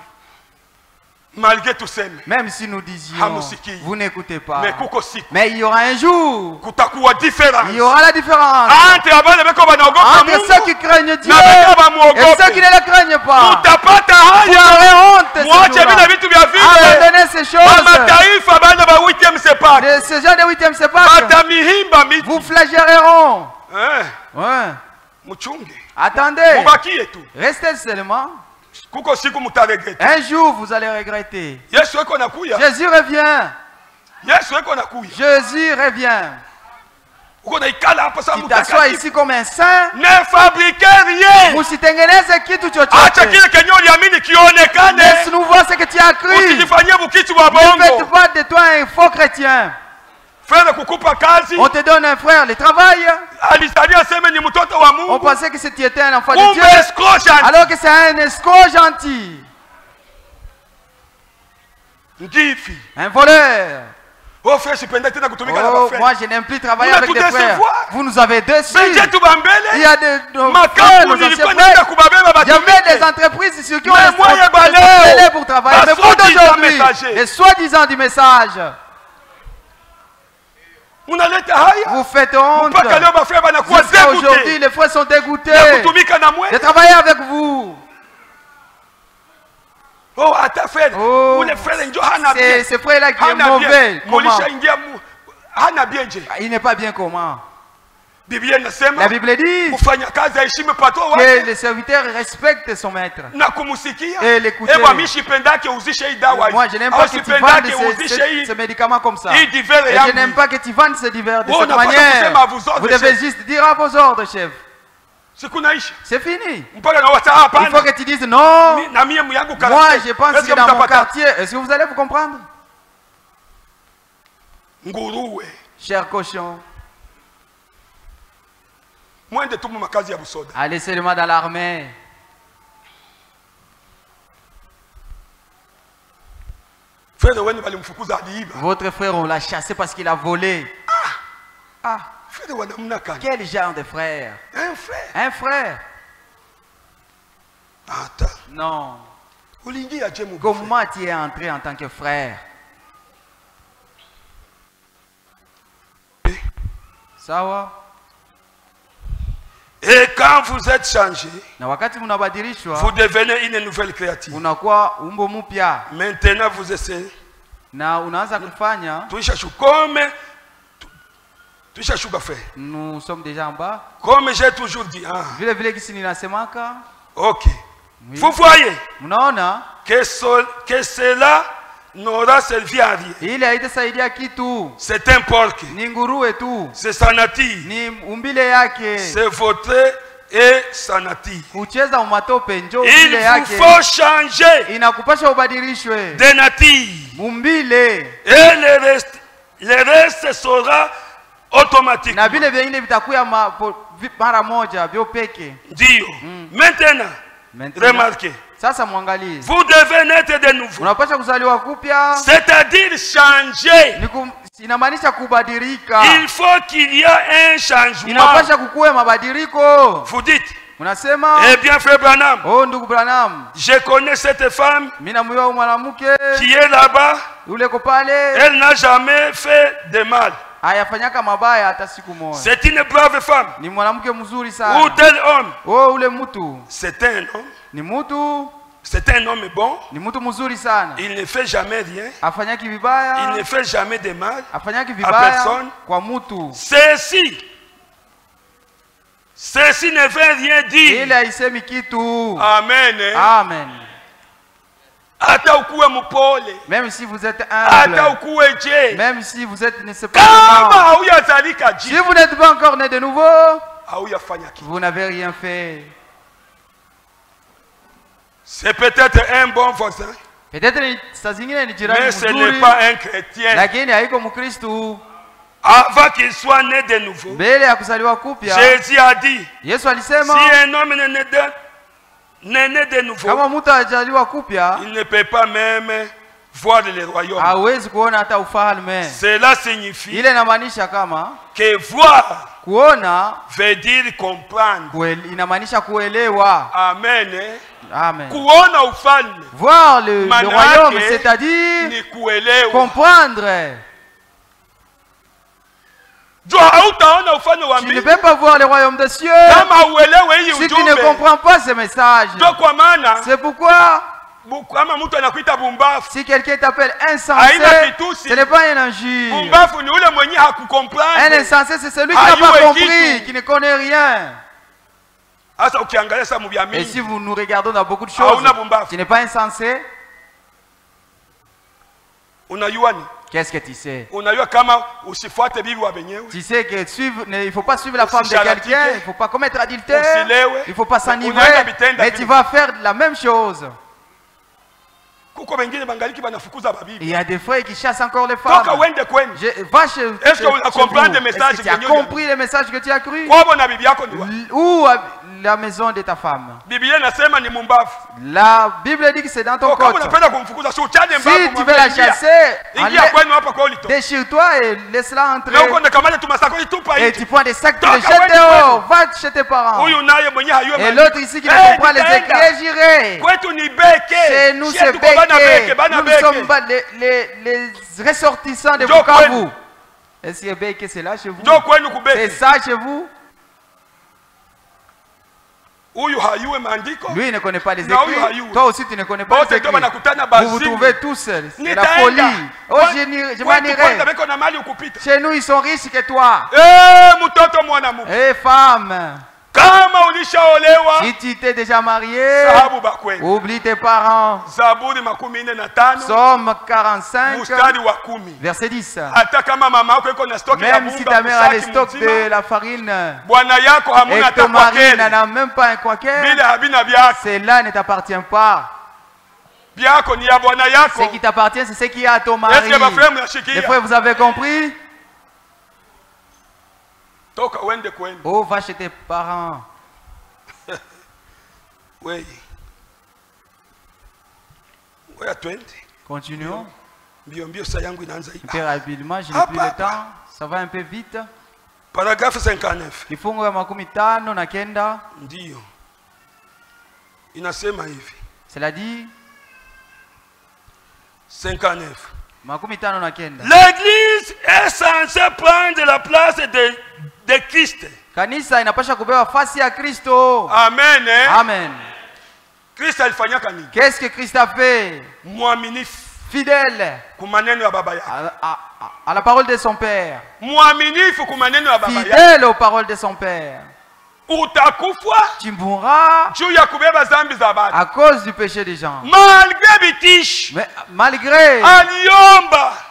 B: Malgré tout ça,
A: même si nous disions, vous n'écoutez pas, mais il y aura un jour, il y aura la différence entre ceux qui craignent Dieu et ceux qui ne le craignent pas. Vous aurez honte abandonner ces choses. Ce genre de 8e séparation vous flagelleront. Attendez, restez seulement. Un jour vous allez regretter. Jésus revient. Jésus revient. Tu t'assois ici comme un saint.
B: Ne fabriquez rien.
A: Musitengeneze kitu chochote. Laisse-nous voir ce que tu as cru. Ne faites pas de toi un faux chrétien. On te donne un frère, le travail. On pensait que tu étais un enfant de Dieu, alors que c'est un escroc gentil. Un voleur. Oh, moi je n'aime plus travailler avec des frères. Vous nous avez déçus. Il y a des frères, nos anciens frères. Il y avait des entreprises sur qui on les pour travailler. Mais vous d'aujourd'hui, les soi-disant du message, vous faites honte. Aujourd'hui, les frères sont dégoûtés de travailler avec vous.
B: Oh,
A: ces frères-là qui est mauvais. Il n'est pas bien comment? La Bible dit que le serviteur respecte son maître et l'écouter. Moi, je n'aime pas que tu vendes ces médicaments comme ça. Et je n'aime pas que tu vendes ces divers de cette manière. Vous devez juste dire à vos ordres, chef. C'est fini. Il faut que tu dises non. Moi, je pense que dans mon quartier. Est-ce que vous allez vous comprendre? Cher cochon. Allez seulement dans l'armée. Votre frère, on l'a chassé parce qu'il a volé. Quel genre de frère? Un frère. Non. Comment tu es entré en tant que frère? Ça va?
B: Et quand vous êtes changé,
A: vous
B: devenez une nouvelle créature. Maintenant vous essayez.
A: Nous sommes déjà en bas.
B: Comme j'ai toujours dit.
A: Ok.
B: Vous voyez que cela n'aura servi à rien.
A: Ile haitasaidia kitu.
B: C'est un porc.
A: Ni nguruwe tu.
B: C'est sa nature.
A: Ni umbile yake.
B: C'est votre et sa nature.
A: Kucheza umatope njo
B: umbile yake. Il faut changer.
A: Inakupasha ubadilishwe.
B: De nature.
A: Umbile.
B: Et le reste sera automatique.
A: Na vile vingine vitakuya mara moja vyo peke.
B: Ndio. Maintenant, remarquez.
A: Sasa mwangalie.
B: Vous devez naître de nouveau.
A: Unapaswa kuzaliwa kupya.
B: C'est-à-dire changer.
A: Inamaanisha kubadilika.
B: Il faut qu'il y ait un changement.
A: Inapaswa kukuwe mabadiliko.
B: Vous dites.
A: Unasema.
B: Eh bien frère Branham.
A: Oh ndugu Branham.
B: Je connais cette femme.
A: Mimi namjua mwanamke.
B: Qui est là-bas.
A: Yule ko pale.
B: Elle n'a jamais fait de mal.
A: Hayafanyaka mabaya hata siku moja.
B: C'est une brave femme.
A: Ni mwanamke mzuri sana.
B: Ou tel homme.
A: Oh ule mtu.
B: C'est un homme.
A: Ni mtu.
B: C'est un homme bon.
A: Ni mtu mzuri sana.
B: Il ne fait jamais rien.
A: Afanyaki vibaya.
B: Il ne fait jamais de mal.
A: Afanyaki vibaya
B: à personne.
A: Kwa mtu.
B: Ceci ne veut rien dire.
A: Ile haisemi kitu.
B: Amen.
A: Amen.
B: Ata ukuwe mpole.
A: Même si vous êtes humble.
B: Ata ukuwe je.
A: Même si vous êtes ne sais
B: pas. Kama hauyazalika je.
A: Si vous n'êtes pas encore né de nouveau.
B: Hauyafanya kitu.
A: Vous n'avez rien fait.
B: C'est peut-être un bon voisin.
A: Peut-être saa zingine ni jirani
B: mzuri. Mais
A: ce
B: n'est pas un chrétien.
A: Lakini haiko mkristo.
B: Avant qu'il soit né de nouveau.
A: Mbele ya kuzaliwa kupya.
B: Jésus a dit.
A: Yesu alisema.
B: Si un homme n'est né de nouveau.
A: Kama mtu hajaliwa kupya.
B: Il ne peut pas même voir le royaume.
A: Hawezi kuona hata ufalme.
B: Cela signifie.
A: Ile inamaanisha kama.
B: Que voir.
A: Kuona.
B: Veut dire comprendre.
A: Inamaanisha kuelewa.
B: Amen.
A: Amen.
B: Kuona ufalme.
A: Voir le royaume, c'est-à-dire comprendre. Tu ne peux pas voir le royaume des cieux si tu ne comprends pas ce message. C'est pourquoi si quelqu'un t'appelle insensé, ce n'est pas un injure. Un insensé, c'est celui qui n'a pas compris, qui ne connaît rien. Et si vous nous regardons dans beaucoup de choses, tu n'es pas insensé. Qu'est-ce que tu sais? Tu sais que il ne faut pas suivre la femme de quelqu'un, il ne faut pas commettre adultère, il ne faut pas s'enivrer, mais tu vas faire la même chose. Il y a des frères qui chassent encore les femmes. Va chez
B: Est-ce que vous comprenez le message que
A: tu as compris le message que tu as cru? Où la maison de ta femme? La Bible dit que c'est dans ton corps. Si tu veux la chasser, déchire-toi et laisse-la entrer. Et tu prends des sacs, tu les jettes dehors. Va chez tes parents. Et l'autre ici qui ne comprend les écrits, j'irai. Chez nous, c'est Béké. Nous sommes les ressortissants de Bukavu. Est-ce que Béké c'est là chez vous? C'est ça chez vous? Lui il ne connaît pas les écrits. Toi aussi tu ne connais pas les écrits. Vous vous trouvez tous, c'est la folie. Oh je m'en irai. Chez nous ils sont riches que toi. Eh femme. Si tu t'es déjà marié, oublie tes parents. Somme 45, verset 10. Même si ta mère a le stock de la farine et que ton mari n'en a même pas un quaker, cela ne t'appartient pas. Ce qui t'appartient, c'est ce qui est à ton mari. Les frères, vous avez compris? Oh, va chez tes parents.
B: Oui.
A: Continuons. Hyper habilement, je n'ai plus le temps. Ça va un peu vite.
B: Paragraphe 59.
A: Kifungu ya makumi tano na kenda.
B: Ndio. Inasema hivi.
A: Cela dit
B: 59.
A: L'église
B: est censée prendre la place de Christ.
A: Kanisa inapasha kubewa fasi ya Kristo.
B: Amen.
A: Amen.
B: Christ alifanyaka nini?
A: Qu'est-ce que Christ a fait?
B: Muaminifu.
A: Fidèle.
B: Kumaneno ya baba yake.
A: À la parole de son père.
B: Muaminifu kumaneno ya baba yake.
A: Fidèle aux paroles de son père. Tu mourras à cause du péché des gens. Mais malgré,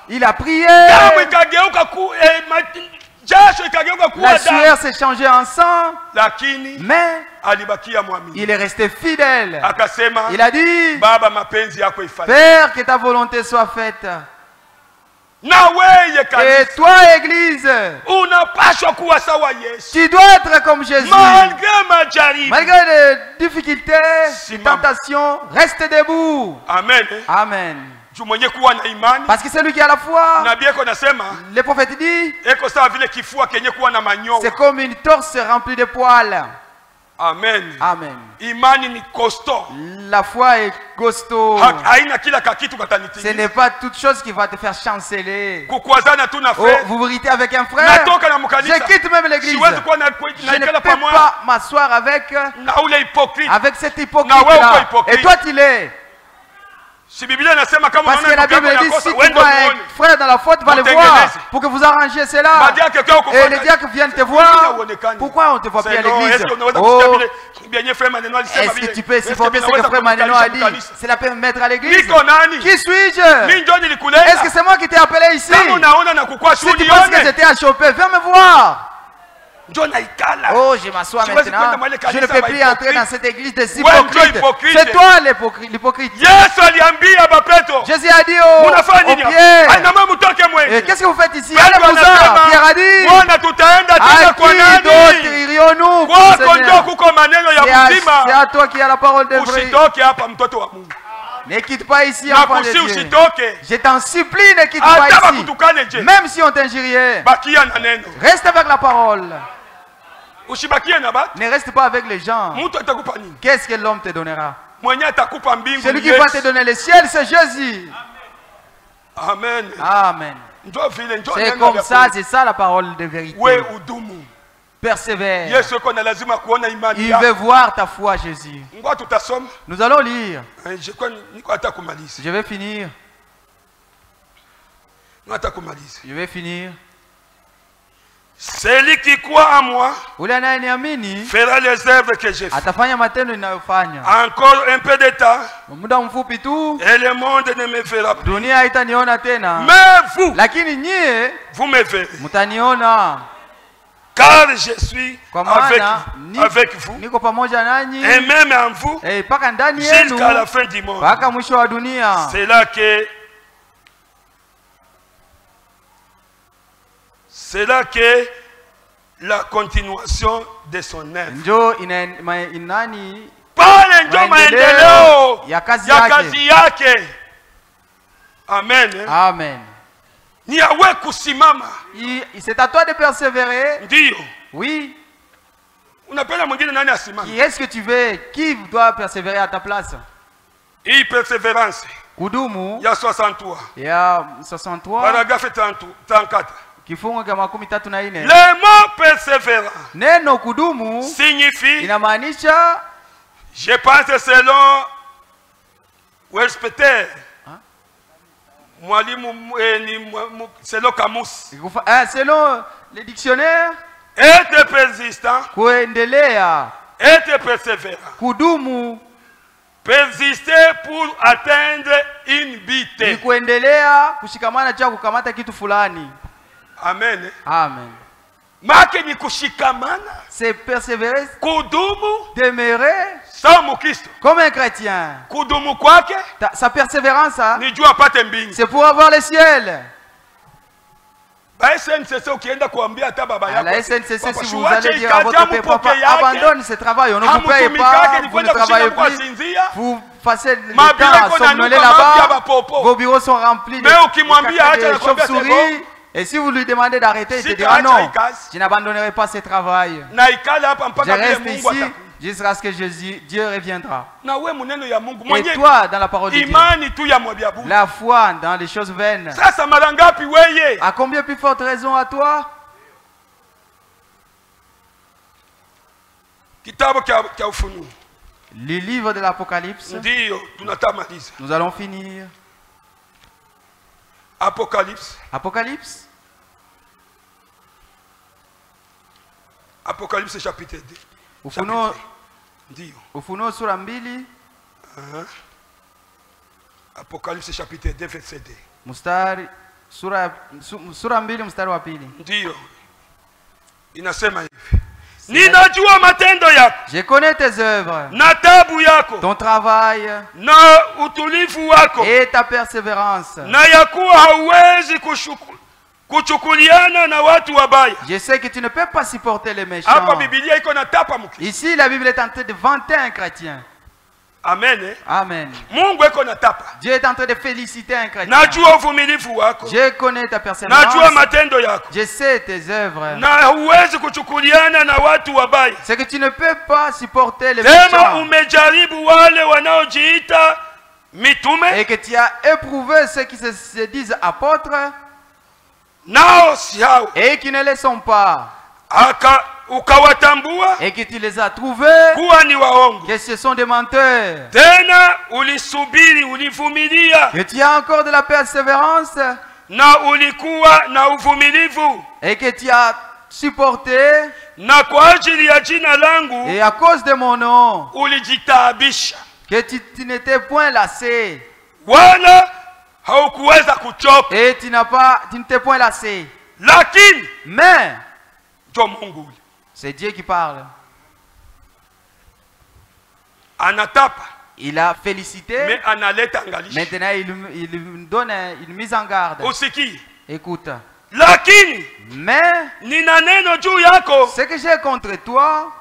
A: il a prié. La sueur s'est changée en sang. Mais il est resté fidèle. Il a dit, Père, que ta volonté soit faite. Et toi, Église, tu dois être comme Jésus. Malgré les difficultés, les tentations, reste debout.
B: Amen.
A: Amen. Parce que c'est lui qui a la foi. Le prophète dit, c'est comme une torse remplie de poils.
B: Amen.
A: Amen.
B: La
A: foi est costaud. Ce n'est pas toute chose qui va te faire chanceler. Oh, vous vous irritez avec un frère. Je quitte même l'église. Je ne peux pas m'asseoir avec cet hypocrite-là. Et toi, tu l'es. Parce que la Bible dit, si tu vois un frère dans la faute, va le voir pour que vous arrangiez cela. Et les diacres viennent te voir. Pourquoi on ne te voit plus à l'église? Oh, est-ce que tu peux supporter ce que frère Maneno a dit? C'est la peine de mettre à l'église. Qui suis-je? Est-ce que c'est moi qui t'ai appelé ici? Si tu penses que j'étais à choper, viens me voir. Oh, je m'assois maintenant. Je ne peux plus entrer dans cette église des hypocrites. C'est toi l'hypocrite. Jésus a dit au Pierre, qu'est-ce que vous faites ici? Allez-vous-en. Pierre a dit, à qui d'autre irions-nous? C'est à toi qui as la parole de vrai. Ne quitte pas ici, enfant de Dieu. Je t'en supplie, ne quitte pas ici. Même si on t'injuriait, reste avec la parole. Ne reste pas avec les gens. Qu'est-ce que l'homme te donnera? Celui qui va te donner le ciel, c'est Jésus.
B: Amen.
A: Amen. C'est comme ça, c'est ça la parole de vérité. Persévère. Il veut voir ta foi, Jésus. Nous allons lire. Je vais finir. Je vais finir.
B: Celui qui croit en moi
A: fera
B: les œuvres que j'ai faites. Encore un peu de temps et le monde ne me verra plus. Mais vous me verrez. Car je suis avec vous et même en vous jusqu'à la fin du monde. C'est là que la continuation de son œuvre.
A: Ya kazi yake.
B: Amen.
A: Amen. C'est à toi de persévérer. Oui. Qui est-ce que tu veux? Qui doit persévérer à ta place?
B: Persévérance.
A: Kudumu.
B: Il y a 63.
A: Il y a 63.
B: Paragraphe 34.
A: Le
B: mot persévérant
A: neno kudumu
B: signifie,
A: inamaanisha,
B: je pense selon Webster, selon Camus,
A: selon les dictionnaires,
B: être persistant,
A: kuendelea,
B: être persévérant,
A: kudumu,
B: persister pour atteindre une but,
A: ni kuendelea kushikamana cha kukamata kitu fulani.
B: Amen.
A: Amen. C'est persévérer, demeurer comme un chrétien. Sa persévérance, c'est pour avoir le ciel. À la SNCC, si vous allez dire à votre papa, abandonne ce travail, on ne vous paye pas, vous ne travaillez plus, vous passez le temps à somnoler là-bas, vos bureaux sont remplis de chauves-souris. Et si vous lui demandez d'arrêter, il te dira non, je n'abandonnerai pas ce travail. Je reste ici jusqu'à ce que Dieu reviendra. Et toi, dans la parole de Dieu, la foi dans les choses vaines, à combien plus forte raison à toi? Le livre de l'Apocalypse. Nous allons finir.
B: Apocalypse.
A: Apocalypse.
B: Apocalypse chapitre 2.
A: Ufunuo sura 2.
B: Apocalypse chapitre 2 verset 2.
A: Mstari sura 2 mstari wa 2.
B: Ndio. Inasema hivi. Ninajua matendo yako.
A: Je connais tes œuvres.
B: Na tabu yako.
A: Ton travail.
B: Na utulivu wako.
A: Et ta persévérance.
B: Na yakuwa hauwezi kuchukuliana na watu wabaya.
A: Je sais que tu ne peux pas supporter les méchants.
B: Hapa Biblia iko na tapa mkristo.
A: Ici la Bible est en train de vanter un chrétien.
B: Amen.
A: Amen.
B: Mungu eko na tapa.
A: Dieu est en train de féliciter un chrétien.
B: Najua uvumilivu wako.
A: Je connais ta persévérance.
B: Najua matendo yako.
A: Je sais tes œuvres.
B: Na huwezi kuchukuliana na watu wabaya.
A: C'est que tu ne peux pas supporter les méchants.
B: Sema umejaribu wale wanaojiita mitume.
A: Et que tu as éprouvé ceux qui se disent apôtres.
B: Nao si hao.
A: Et qui ne le sont pas.
B: Ukawatambua.
A: Et que tu les as trouvés.
B: Kuwa ni waongo.
A: Que ce sont des menteurs.
B: Tena ulisubiri, ulivumilia.
A: Que tu as encore de la persévérance.
B: Na ulikuwa na uvumilivu.
A: Et que tu as supporté.
B: Na kwa ajili ya jina langu.
A: Et à cause de mon nom.
B: Ulijitaabisha.
A: Que tu n'étais point lassé.
B: Wala haukuweza kuchoka.
A: Et tu ne t'es point lassé.
B: Lakini.
A: Mais.
B: Mungu.
A: C'est Dieu qui parle.
B: Anatapa.
A: Il a félicité.
B: Mais analeta angalisha.
A: Maintenant il donne une mise en garde.
B: Usiki.
A: Écoute.
B: Lakini.
A: Mais.
B: Nina neno juu yako.
A: Ce que j'ai contre toi.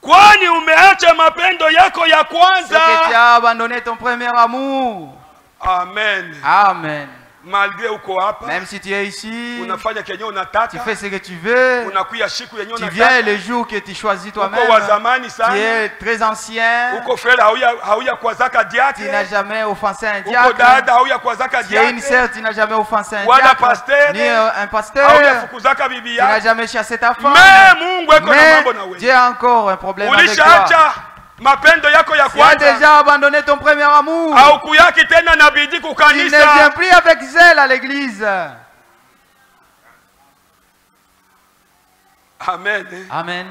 B: Kwani umeacha mapendo yako ya kwanza.
A: C'est que tu as abandonné ton premier amour.
B: Amen.
A: Amen.
B: Malgré uko hapa,
A: même si tu es ici,
B: unafanya kenye unataka,
A: tu fais ce que tu veux,
B: unakuya siku yenye unataka,
A: tu viens le jour que tu choisis toi-même,
B: uko wa zamani sana,
A: tu es très ancien,
B: uko frère hauya kwazaka diacre,
A: tu n'as jamais offensé un diacre,
B: uko dada hauya kwazaka diacre,
A: tu es une sœur, tu n'as jamais offensé un
B: wala
A: diacre,
B: pasteur,
A: ni un pasteur,
B: hauya fukuzaka bibi
A: yako, tu n'as jamais chassé ta femme,
B: mais
A: Dieu a encore un problème avec toi.
B: Mapendo yako ya kwanza.
A: Tu as déjà abandonné ton premier amour.
B: Haukuyaki tena na bidii kukanisa.
A: Tu ne viens plus avec zèle à l'église.
B: Amen.
A: Amen.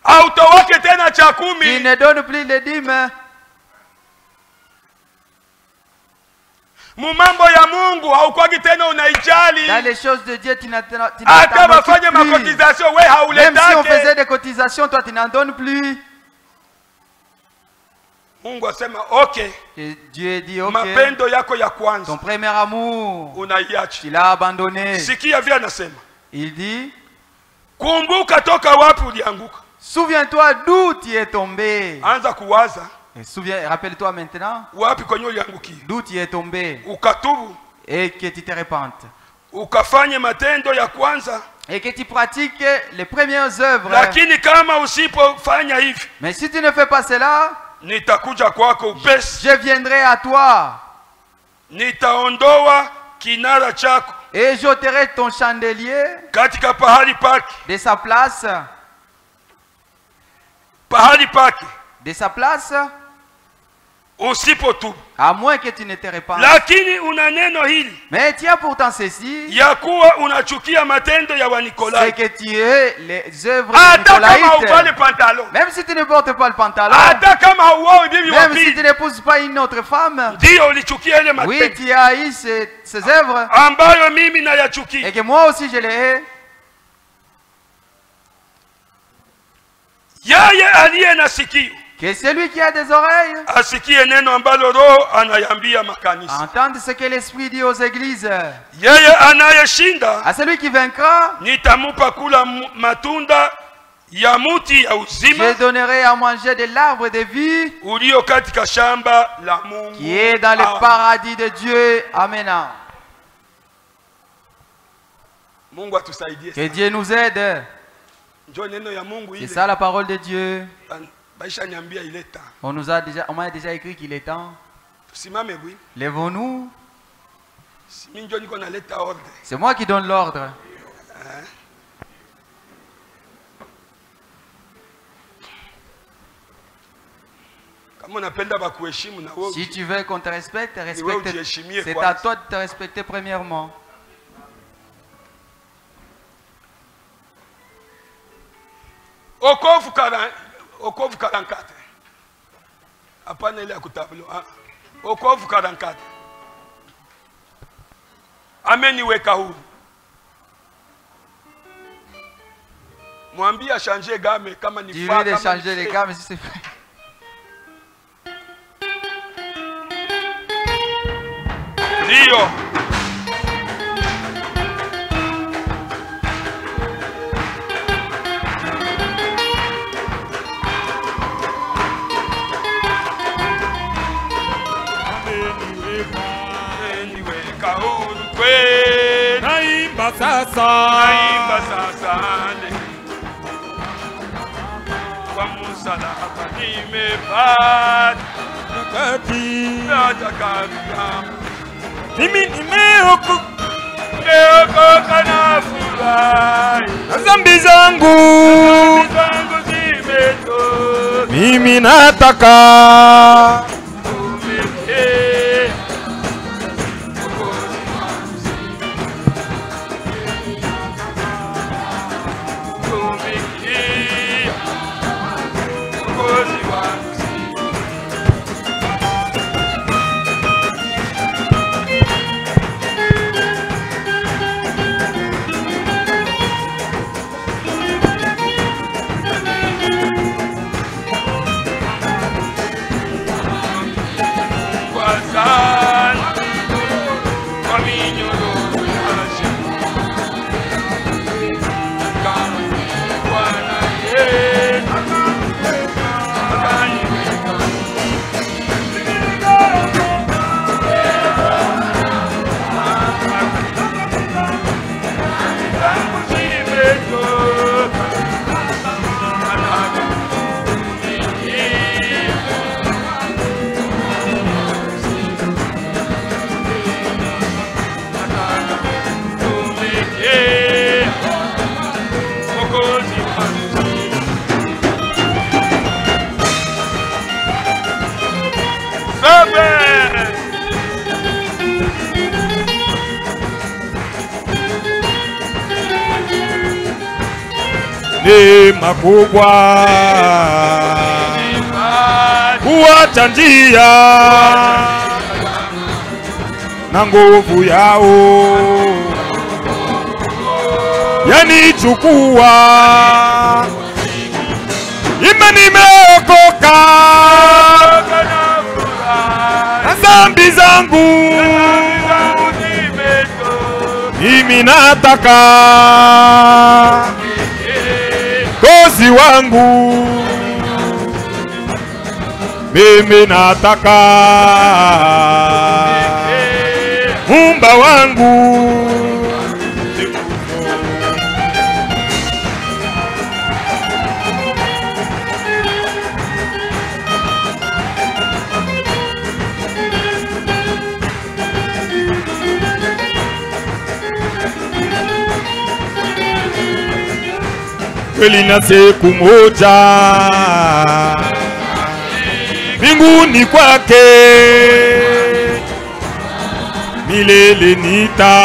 B: Hautowaki tena cha 10.
A: Tu ne donnes plus les dîmes.
B: Mumambo ya Mungu haukwagi tena unaijali.
A: Dans les choses de Dieu tu n'as
B: hata bafanye makotisation wewe hauletake.
A: Même si on faisait des cotisations toi tu n'en donnes plus.
B: Mungu asema okay.
A: Et Dieu dit OK.
B: Mapendo yako ya kwanza.
A: Ton premier amour.
B: Unaiacha.
A: Tu l'as abandonné.
B: Sikia vile anasema.
A: Il dit
B: kumbuka toka wapi ulianguka.
A: Souviens-toi d'où tu es tombé.
B: Anza kuwaza.
A: Rappelle-toi maintenant
B: d'où
A: tu es tombé et que tu te repentes. Et que tu pratiques les premières œuvres. Mais si tu ne fais pas cela, je viendrai à toi. Et j'ôterai ton chandelier de sa place. De sa place. À moins que tu ne te répandes. Mais tu as pourtant ceci. C'est que tu es les œuvres de Nicolaïtes. Même si tu ne portes pas le pantalon. Même si tu n'épouses pas une autre femme. Oui, tu as eu ces œuvres. Et que moi aussi je les hais. Que celui qui a des oreilles entende ce que l'Esprit dit aux églises. À celui qui vaincra, je donnerai à manger de l'arbre de vie qui est dans le paradis de Dieu. Amen. Que Dieu nous aide. C'est ça la parole de Dieu. On m'a déjà écrit qu'il est temps. Lèvons-nous. C'est moi qui donne l'ordre. Si tu veux qu'on te respecte, c'est à toi de te respecter premièrement.
B: Okovu 44. Hapana ile ya kutablo. Okovu 44. Ameniweka huru. Mwambie changer gamme kama ni
A: faa. Dis-lui de changer les gammes si c'est fait.
B: Dio.
C: Naimba sasa
B: kwa msalaba nimepata
C: mimi
B: nimeokoka na furahi
C: na dhambi zangu
B: zimetoka.
C: Mimi nataka neema kubwa kuacha njia na nguvu yao yanichukua. Imani nimeokoka na dhambi zangu, mimi nataka Kozi wangu, mimi nataka Muumba wangu. Kweli na siku moja mbinguni kwake milele nita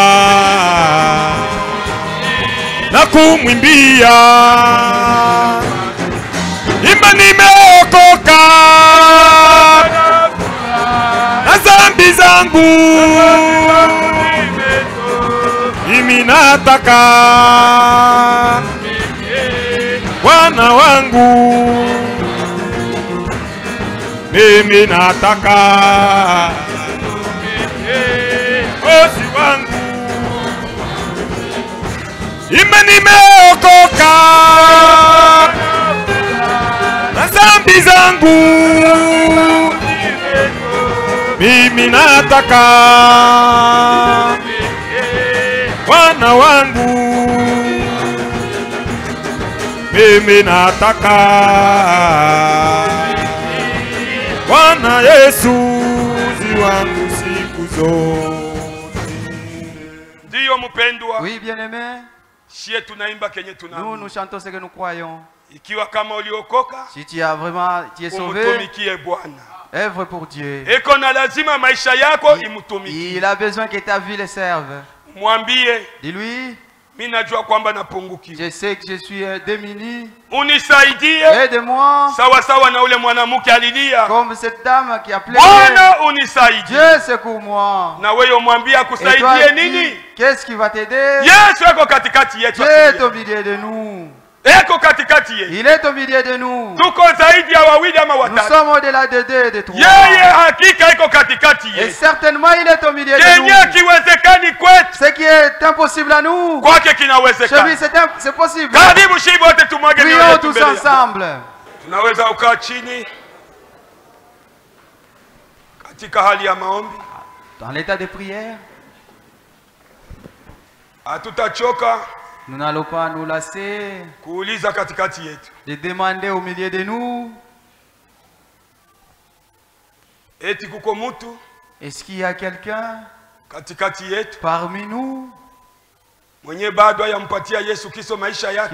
C: na kumwimbia. Imba nimeokoka na dhambi zangu, mimi nataka Bwana wangu, mimi nataka Kozi wangu. Imba nimeokoka na dhambi zangu, mimi nataka Bwana wangu, mimi nataka Bwana Yesu wangu siku zote.
B: Ndiyo mpendwa.
A: Oui, bien-aimé.
B: Shie tunaimba kenye tunaimba.
A: Nous chantons ce que nous croyons.
B: Ikiwa kama uliokoka,
A: si tu as vraiment, tu es sauvé,
B: umutumikie Bwana.
A: Œuvre pour Dieu.
B: Eko na lazima maisha yako imutumikie.
A: Il a besoin que ta vie le serve.
B: Mwambie.
A: Dis-lui. Je sais que je suis démuni.
B: Aide-moi.
A: Comme cette dame qui a pleuré. Dieu secours-moi. Et toi, qu'est-ce qui va t'aider? Dieu est au milieu de nous. Il est au milieu de nous. Nous sommes au-delà de 2 et de 3. Et certainement il est au milieu de nous. Ce qui est impossible à nous, chez lui c'est possible. Prions tous ensemble. Dans l'état de prière, nous n'allons pas nous lasser de demander au milieu de nous. Est-ce qu'il y a quelqu'un parmi nous qui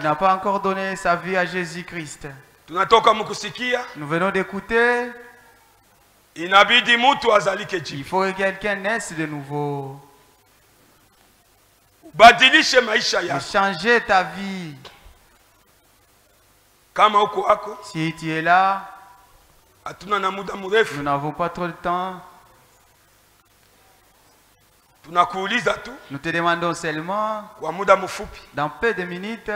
A: n'a pas encore donné sa vie à Jésus-Christ? Nous venons d'écouter. Il faut que quelqu'un naisse de nouveau. Changer ta vie. Si tu es là, nous n'avons pas trop de temps. Nous te demandons seulement, dans peu de minutes,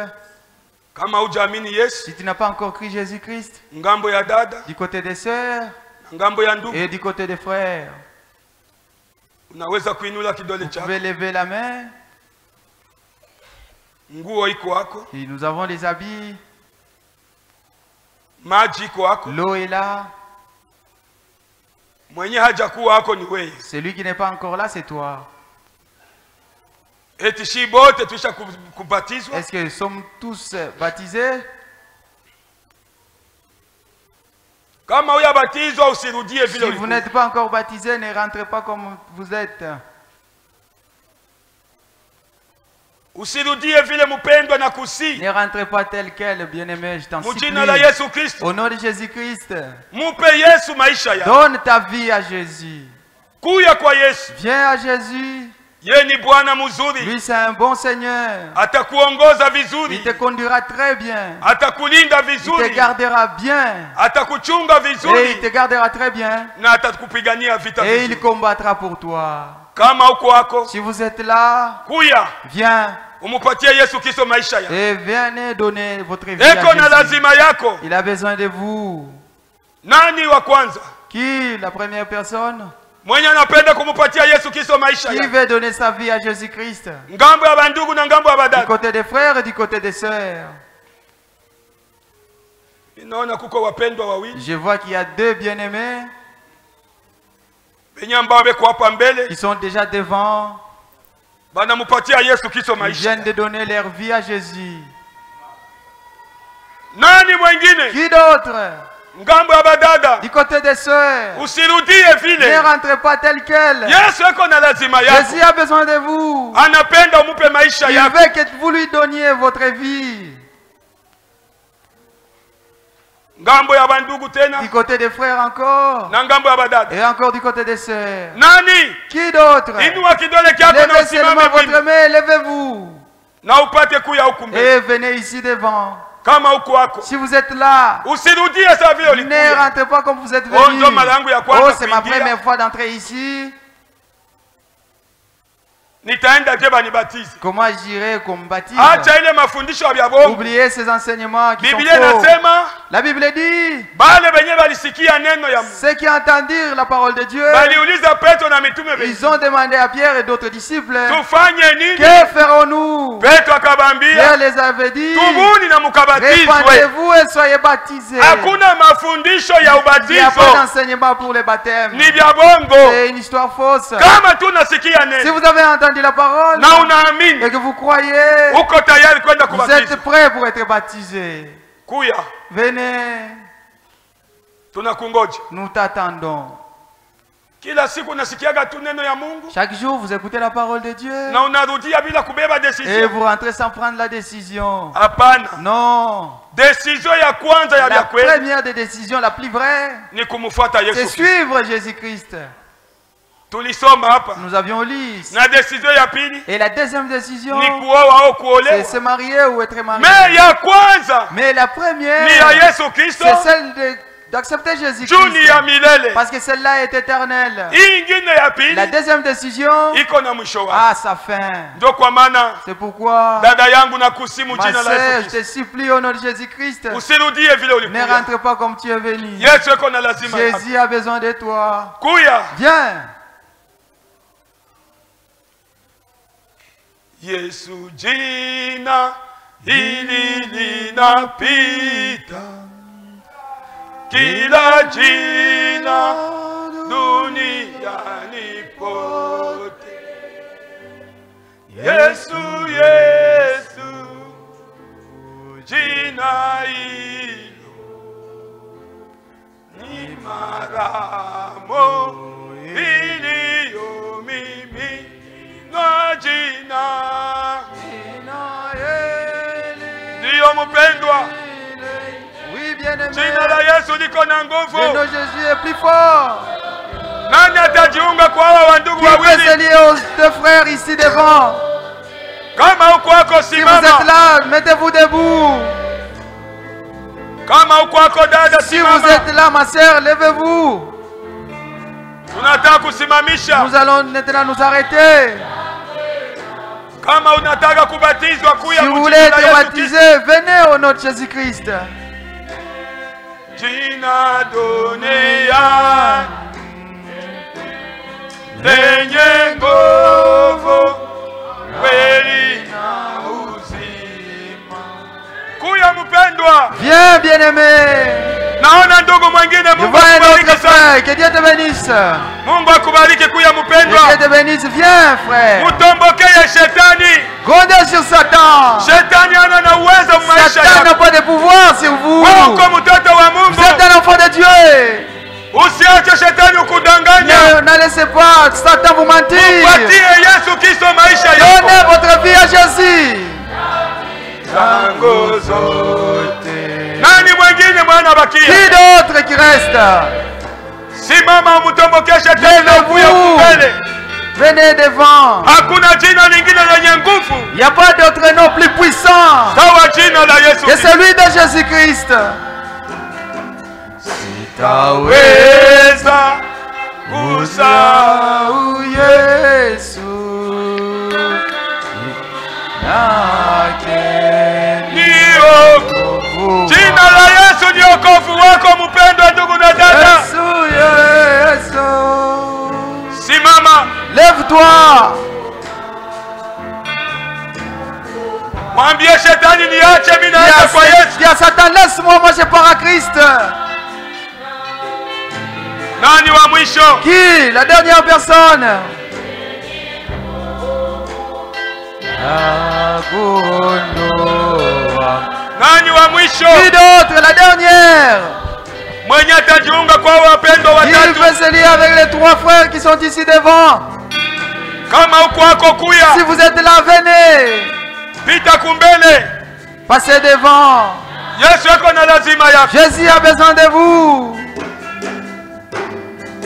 A: si tu n'as pas encore cru Jésus-Christ, du côté des sœurs et du côté des frères, vous pouvez lever la main. Et nous avons les habits. L'eau est là. Celui qui n'est pas encore là, c'est toi. Est-ce que nous sommes tous baptisés? Si vous n'êtes pas encore baptisé, ne rentrez pas comme vous êtes. Ne rentrez pas tel quel, bien-aimé, je t'en supplie. Au nom de Jésus-Christ, donne ta vie à Jésus. Viens à Jésus. Lui, c'est un bon Seigneur. Il te conduira très bien. Il te gardera bien. Et il te gardera très bien. Et il combattra pour toi. Si vous êtes là, viens. Et venez donner votre vie à Jésus. Il a besoin de vous. Qui la première personne? Qui veut donner sa vie à Jésus-Christ? Du côté des frères et du côté des sœurs. Je vois qu'il y a 2 bien-aimés qui sont déjà devant. Ils viennent de donner leur vie à Jésus. Qui d'autre? Du côté des sœurs, ne rentrez pas tel quel. Jésus a besoin de vous. Il veut que vous lui donniez votre vie. Du côté des frères encore. Et encore du côté des sœurs. Qui d'autre? Levez seulement votre main, levez-vous. Et venez ici devant. Si vous êtes là, ne rentrez pas comme vous êtes venu. Oh, c'est ma première fois d'entrer ici. Comment j'irai qu'on me baptise? Oubliez ces enseignements qui sont faux. La Bible dit, ceux qui entendent dire la parole de Dieu, ils ont demandé à Pierre et d'autres disciples, que ferons-nous? Pierre les avait dit, répandez-vous et soyez baptisés. Il n'y a pas d'enseignement pour les baptêmes. C'est une histoire fausse. Si vous avez entendu la parole et que vous croyez, vous êtes prêts pour être baptisés. Venez. Nous t'attendons. Chaque jour, vous écoutez la parole de Dieu et vous rentrez sans prendre la décision. Non. La première des décisions, la plus vraie, c'est suivre Jésus-Christ. Nous avions lu.
B: Na décision ya pili.
A: Et la deuxième décision,
B: ni kuoa au kuolewa.
A: C'est se marier ou être marié.
B: Mais ya kwanza,
A: mais la première,
B: ni ya Yesu Kristo,
A: c'est celle d'accepter Jésus-Christ. Parce que celle-là est éternelle. La deuxième décision a sa fin. C'est pourquoi, ma sœur, je te supplie au nom de Jésus-Christ, ne rentre pas comme tu es venu. Jésus a besoin de toi. Viens.
B: Yesu jina hili linapita, kila jina duniani pote. Yesu, Yesu, jina hilo ni maramo iliyo mimi na jina ndiyo mpendwa. Jina la Yesu liko na nguvu.
A: Le nom de Jésus est plus fort.
B: Nani atajiunga kwa hawa wandugu wawili?
A: Qui peut se lier aux deux frères ici devant?
B: Kama uko wako simama.
A: Si vous êtes là, mettez-vous debout.
B: Kama uko wako dada
A: Si
B: simama.
A: vous êtes là, ma sœur, levez-vous.
B: Tunataka kusimamisha.
A: Nous allons maintenant nous arrêter.
B: Kama unataka kubatizwa kuya.
A: Si vous voulez être baptisé, venez au nom de Jésus-Christ.
B: Jina dunia lenye nguvu kweli na uzima. Kuya mpendwa.
A: Viens bien-aimé.
B: Naona ndugu mwingine. Mungu akubariki sana.
A: Que Dieu te bénisse.
B: Mungu akubariki kuya mpendwa.
A: Que Dieu te bénisse. Viens frère.
B: Mutombokee shetani.
A: Gondez sur Satan.
B: Shetani ana na uwezo maisha yako.
A: Satan n'a pas de pouvoir sur vous.
B: Wewe uko mtoto wa Mungu.
A: Vous êtes un enfant de Dieu.
B: Usiache shetani ukudanganya.
A: Ne laissez pas Satan vous mentir.
B: Mpatie Yesu Kristo maisha yako.
A: Donnez votre vie à Jésus.
B: Zango zote. Nani mwingine mwana bakia?
A: Qui d'autre qui reste?
B: Simama mtombokee shetani na kuya mbele.
A: Venez devant.
B: Hakuna jina lingine lenye nguvu.
A: Il n'y a pas d'autre nom plus puissant
B: sawa jina la Yesu
A: que celui de Jésus-Christ.
B: Sitaweza kusahau
A: Yesu nake
B: ni wokovu. Jina la Yesu ni wokovu wako mpendwa ndugu na dada.
A: Yesu, Yesu.
B: Simama.
A: Lève-toi.
B: Mwambie shetani niache mimi naenda kwa Yesu.
A: Dis à Satan, laisse-moi, moi je pars à Christ.
B: Nani wa mwisho?
A: Qui? La dernière personne.
B: Nani wa mwisho?
A: Qui d'autre? La dernière.
B: Mwenye atajiunga kwa wapendwa watatu.
A: Il veut se lier avec les trois frères qui sont ici devant.
B: Kama uko wako kuya.
A: Si vous êtes là, venez.
B: Pita kumbele.
A: Passez devant.
B: Yesu yako na lazima yako.
A: Jésus a besoin de vous.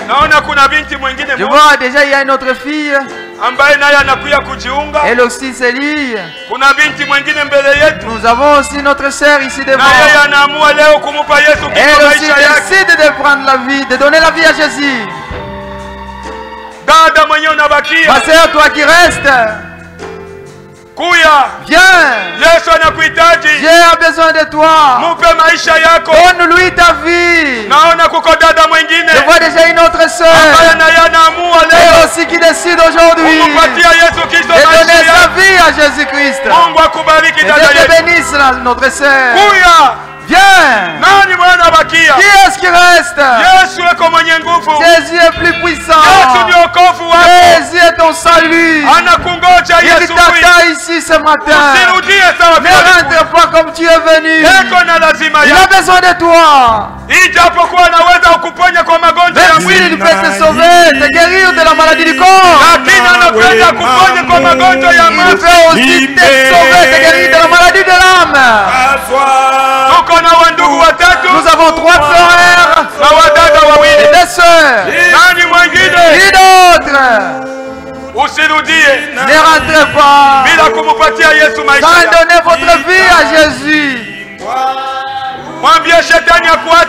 B: Naona kuna binti mwingine.
A: Je vois déjà il y a une autre fille.
B: Ambaye naye anakuya kujiunga.
A: Elle aussi se lie.
B: Kuna binti mwingine mbele yetu.
A: Nous avons aussi notre sœur ici devant.
B: Na yeye anaamua leo kumupa Yesu
A: Elle aussi décide de prendre la vie, de donner la vie à Jésus.
B: Dada mwenye unabakia.
A: Ma sœur, toi qui restes.
B: Kuya.
A: Viens.
B: Yesu anakuhitaji.
A: Dieu a besoin de toi.
B: Mupe maisha yako.
A: Donne-lui ta vie.
B: Naona kuko dada mwingine.
A: Je vois déjà une autre sœur.
B: Ambaye naye anaamua leo.
A: Elle aussi qui décide aujourd'hui.
B: Kumpatia Yesu Kristo
A: maisha yako. De donner sa vie à Jésus-Christ.
B: Mungu akubariki dada yetu.
A: Que Dieu te bénisse notre sœur.
B: Kuya.
A: Viens.
B: Nani mwana bakia?
A: Qui est-ce qui reste?
B: Yesu yuko mwenye nguvu.
A: Jésus est plus puissant.
B: Yesu ni wokovu wako.
A: Jésus est ton salut.
B: Anakungoja Yesu.
A: Il t'attend ici ce matin.
B: Usirudie sawa vile.
A: Ne rentre pas comme tu es venu.
B: Yeko na lazima
A: yako. Il a besoin de toi.
B: Ijapokuwa anaweza kukuponya kwa magonjwa ya mwili.
A: Même s'il peut te sauver, te guérir de la maladie du corps.
B: Lakini anapenda kuponya kwa magonjwa ya
A: mwili. Il peut aussi te sauver, te guérir de la maladie de l'âme. Nous avons trois frères et deux sœurs. Qui d'autre? autre. Ne rentrez pas sans donner votre vie à Jésus.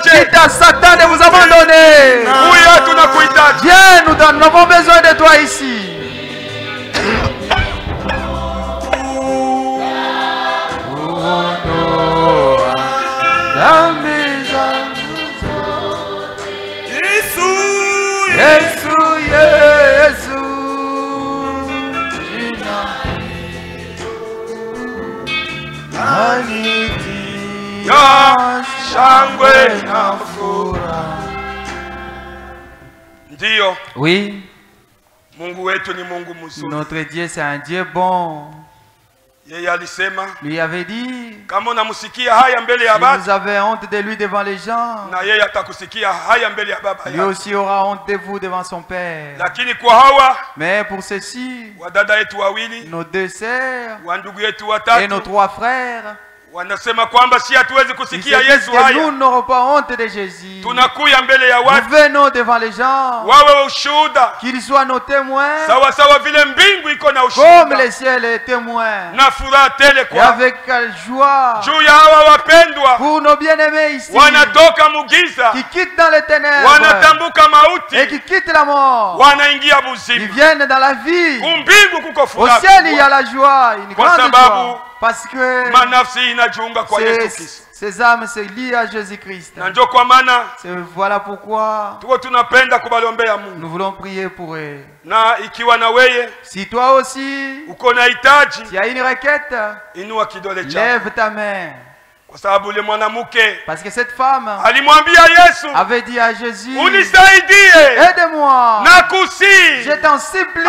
A: Quitte à Satan de vous abandonner. Viens, nous avons besoin de toi ici. Oui, notre Dieu c'est un Dieu bon. Lui avait dit, si vous avez honte de lui devant les gens, lui aussi aura honte de vous devant son Père. Mais pour ceci, nos 2 sœurs et nos 3 frères, nous n'aurons pas honte de Jésus. Nous venons devant les gens, qu'ils soient nos témoins, comme le ciel est témoin, et avec joie pour nos bien-aimés ici, qui quittent dans les ténèbres et qui quittent la mort, ils viennent dans la vie. Au ciel il y a la joie, une grande joie. Parce que ces âmes se lient à Jésus-Christ. Voilà pourquoi nous voulons prier pour eux. Si toi aussi tu as une requête, lève ta main. Parce que cette femme avait dit à Jésus, aide-moi, je t'en supplie.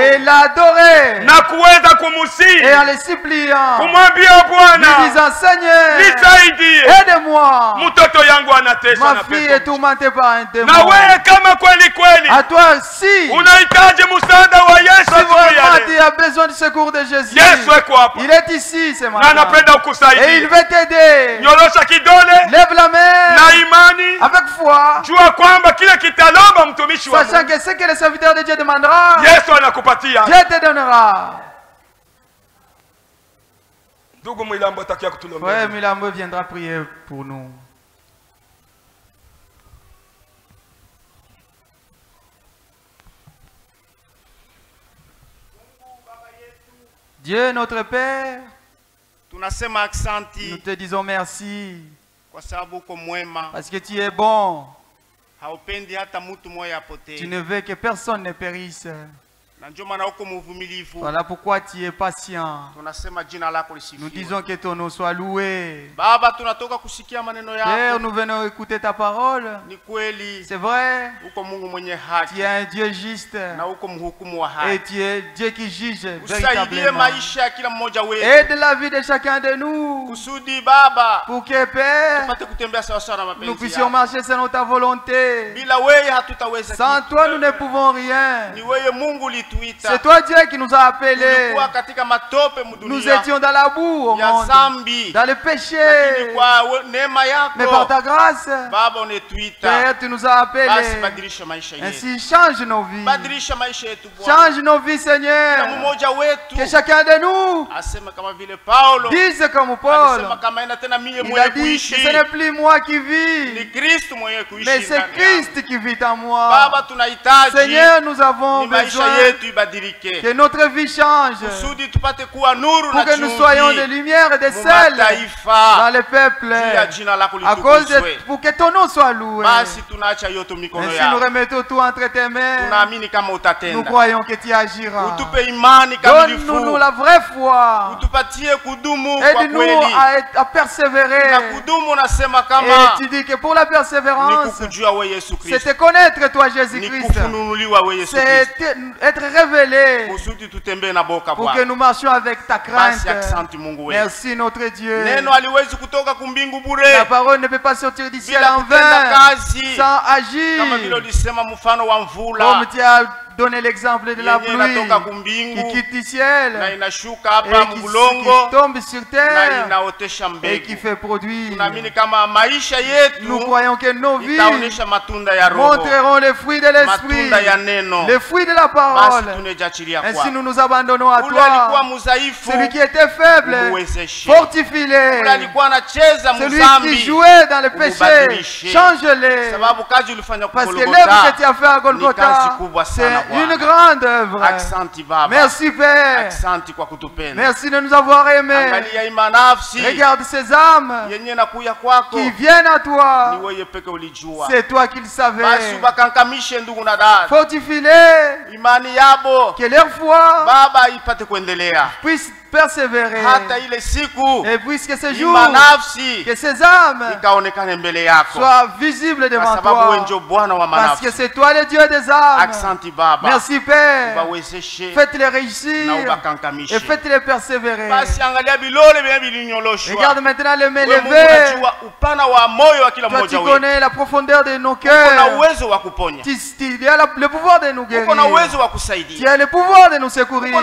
A: Et il l'a adoré. Et en le suppliant, lui disant, Seigneur, aide-moi, ma fille est tourmentée par un démon. À toi si vraiment tu as besoin du secours de Jésus, il est ici ce matin. Et il veut t'aider. Lève la main avec foi, sachant que ce que le serviteur de Dieu demandera, Dieu te donnera. Frère Milambo viendra prier pour nous. Dieu notre Père, nous te disons merci parce que tu es bon. Tu ne veux que personne ne périsse. Voilà pourquoi tu es patient. Nous disons que ton nom soit loué. Père, nous venons écouter ta parole. C'est vrai, tu es un Dieu juste et tu es Dieu qui juge véritablement. Aide la vie de chacun de nous pour que, Père, nous puissions marcher selon ta volonté. Sans toi, nous ne pouvons rien. C'est toi Dieu qui nous a appelés. Nous étions dans la boue au monde, dans le péché. Mais par ta grâce, Père, tu nous as appelés. Ainsi change nos vies. Change nos vies, Seigneur. Que chacun de nous dise comme Paul. Il a dit que ce n'est plus moi qui vis, mais c'est Christ qui vit en moi. Seigneur, nous avons besoin que notre vie change, pour que nous soyons des lumières et des sels dans le peuple, à cause pour que ton nom soit loué. Ainsi nous remettons tout entre tes mains. Nous croyons que tu agiras. Donne-nous la vraie foi. Aide-nous à persévérer. Et tu dis que pour la persévérance, c'est te connaître toi Jésus-Christ, c'est être révélé pour que nous marchions avec ta crainte. Merci notre Dieu. La parole ne peut pas sortir du ciel en vain sans agir. Comme tu as donné l'exemple de la pluie qui quitte du ciel et qui tombe sur terre et qui fait produire. Nous croyons que nos vies montreront les fruits de l'esprit, les fruits de la parole. Ainsi nous nous abandonnons à toi. Celui qui était faible, fortifie-les. Celui qui jouait dans le péché, change-les. Parce que l'œuvre que tu as fait à Golgotha, c'est une grande œuvre. Merci Père. Merci de nous avoir aimés. Regarde ces âmes qui viennent à toi. C'est toi qui le savais. Fortifie-les. Que leur foi puisse persévérer. Et puisque ce jour, que ces âmes soient visibles devant toi. Parce que c'est toi le Dieu des âmes. Merci Père. Faites-les réussir et faites-les persévérer. Regarde maintenant les mains levées. Toi tu connais la profondeur de nos cœurs. Tu as le pouvoir de nous guérir. Tu as le pouvoir de nous secourir.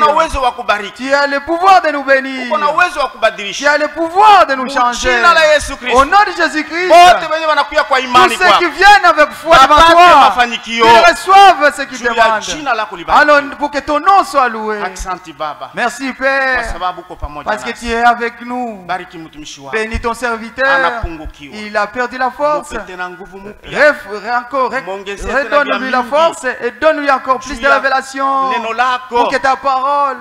A: Tu as le pouvoir de nous bénir. Tu as le pouvoir de nous changer. Au nom de Jésus-Christ, tous ceux qui viennent avec foi devant toi, ils reçoivent ce qu'ils demandent. Alors pour que ton nom soit loué. Merci Père, parce que tu es avec nous. Bénis ton serviteur. Il a perdu la force. Redonne-lui la force et donne-lui encore plus de révélation pour que ta parole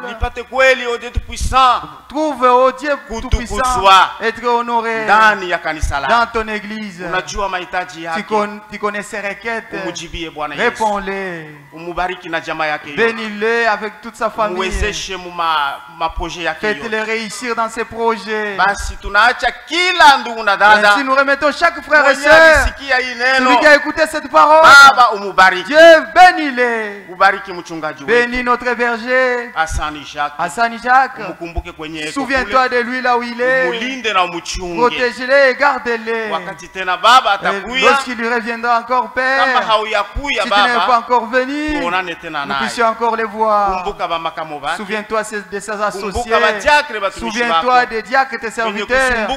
A: trouve au Dieu Tout-Puissant être honoré dans ton église. Tu connais ses requêtes. Réponds-les. Bénis-le avec toute sa famille. Faites-le réussir dans ses projets. Si nous remettons chaque frère et soeur, celui qui a écouté cette parole, Dieu bénis-les. Bénis notre berger, Hassan Jacques. Souviens-toi de lui là où il est. Protège-les et garde-les. Lorsqu'il lui reviendra encore, Père, si tu n'es pas encore venu, nous puissions encore les voir. Souviens-toi de ses associés. Souviens-toi des diacres, tes serviteurs,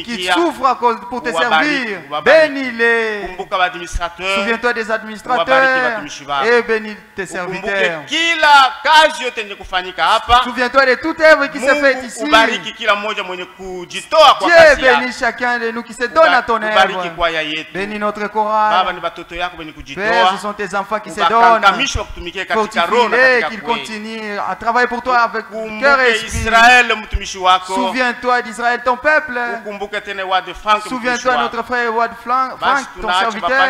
A: qui souffrent pour te servir. Bénis-les. Souviens-toi des administrateurs et bénis tes serviteurs. Souviens-toi de toute œuvre qui s'est faite ici. Dieu bénit chacun de nous qui se donne à ton œuvre. Bénis notre chorale. Père, ce sont tes enfants qui se donnent. Fortifie-les, qu'ils continuent à travailler pour toi avec cœur et esprit. Souviens-toi d'Israël, ton peuple. Souviens-toi notre frère Wad Frank, ton serviteur.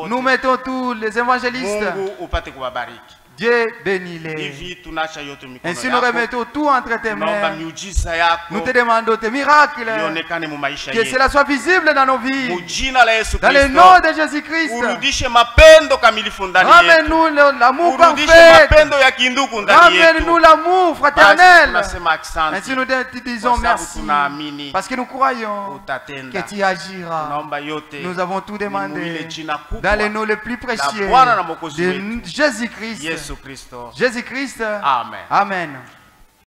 A: Nous mettons tous les évangélistes. Dieu bénis-les. Ainsi nous remettons tout entre tes mains. Nous te demandons tes miracles. Que cela soit visible dans nos vies. Dans le nom de Jésus-Christ. Ramène-nous l'amour parfait. Ramène-nous l'amour fraternel. Ainsi nous te disons merci. Parce que nous croyons que tu agiras. Nous avons tout demandé. Dans le nom le plus précieux de Jésus-Christ. Jésus-Christ. Amen. Amen.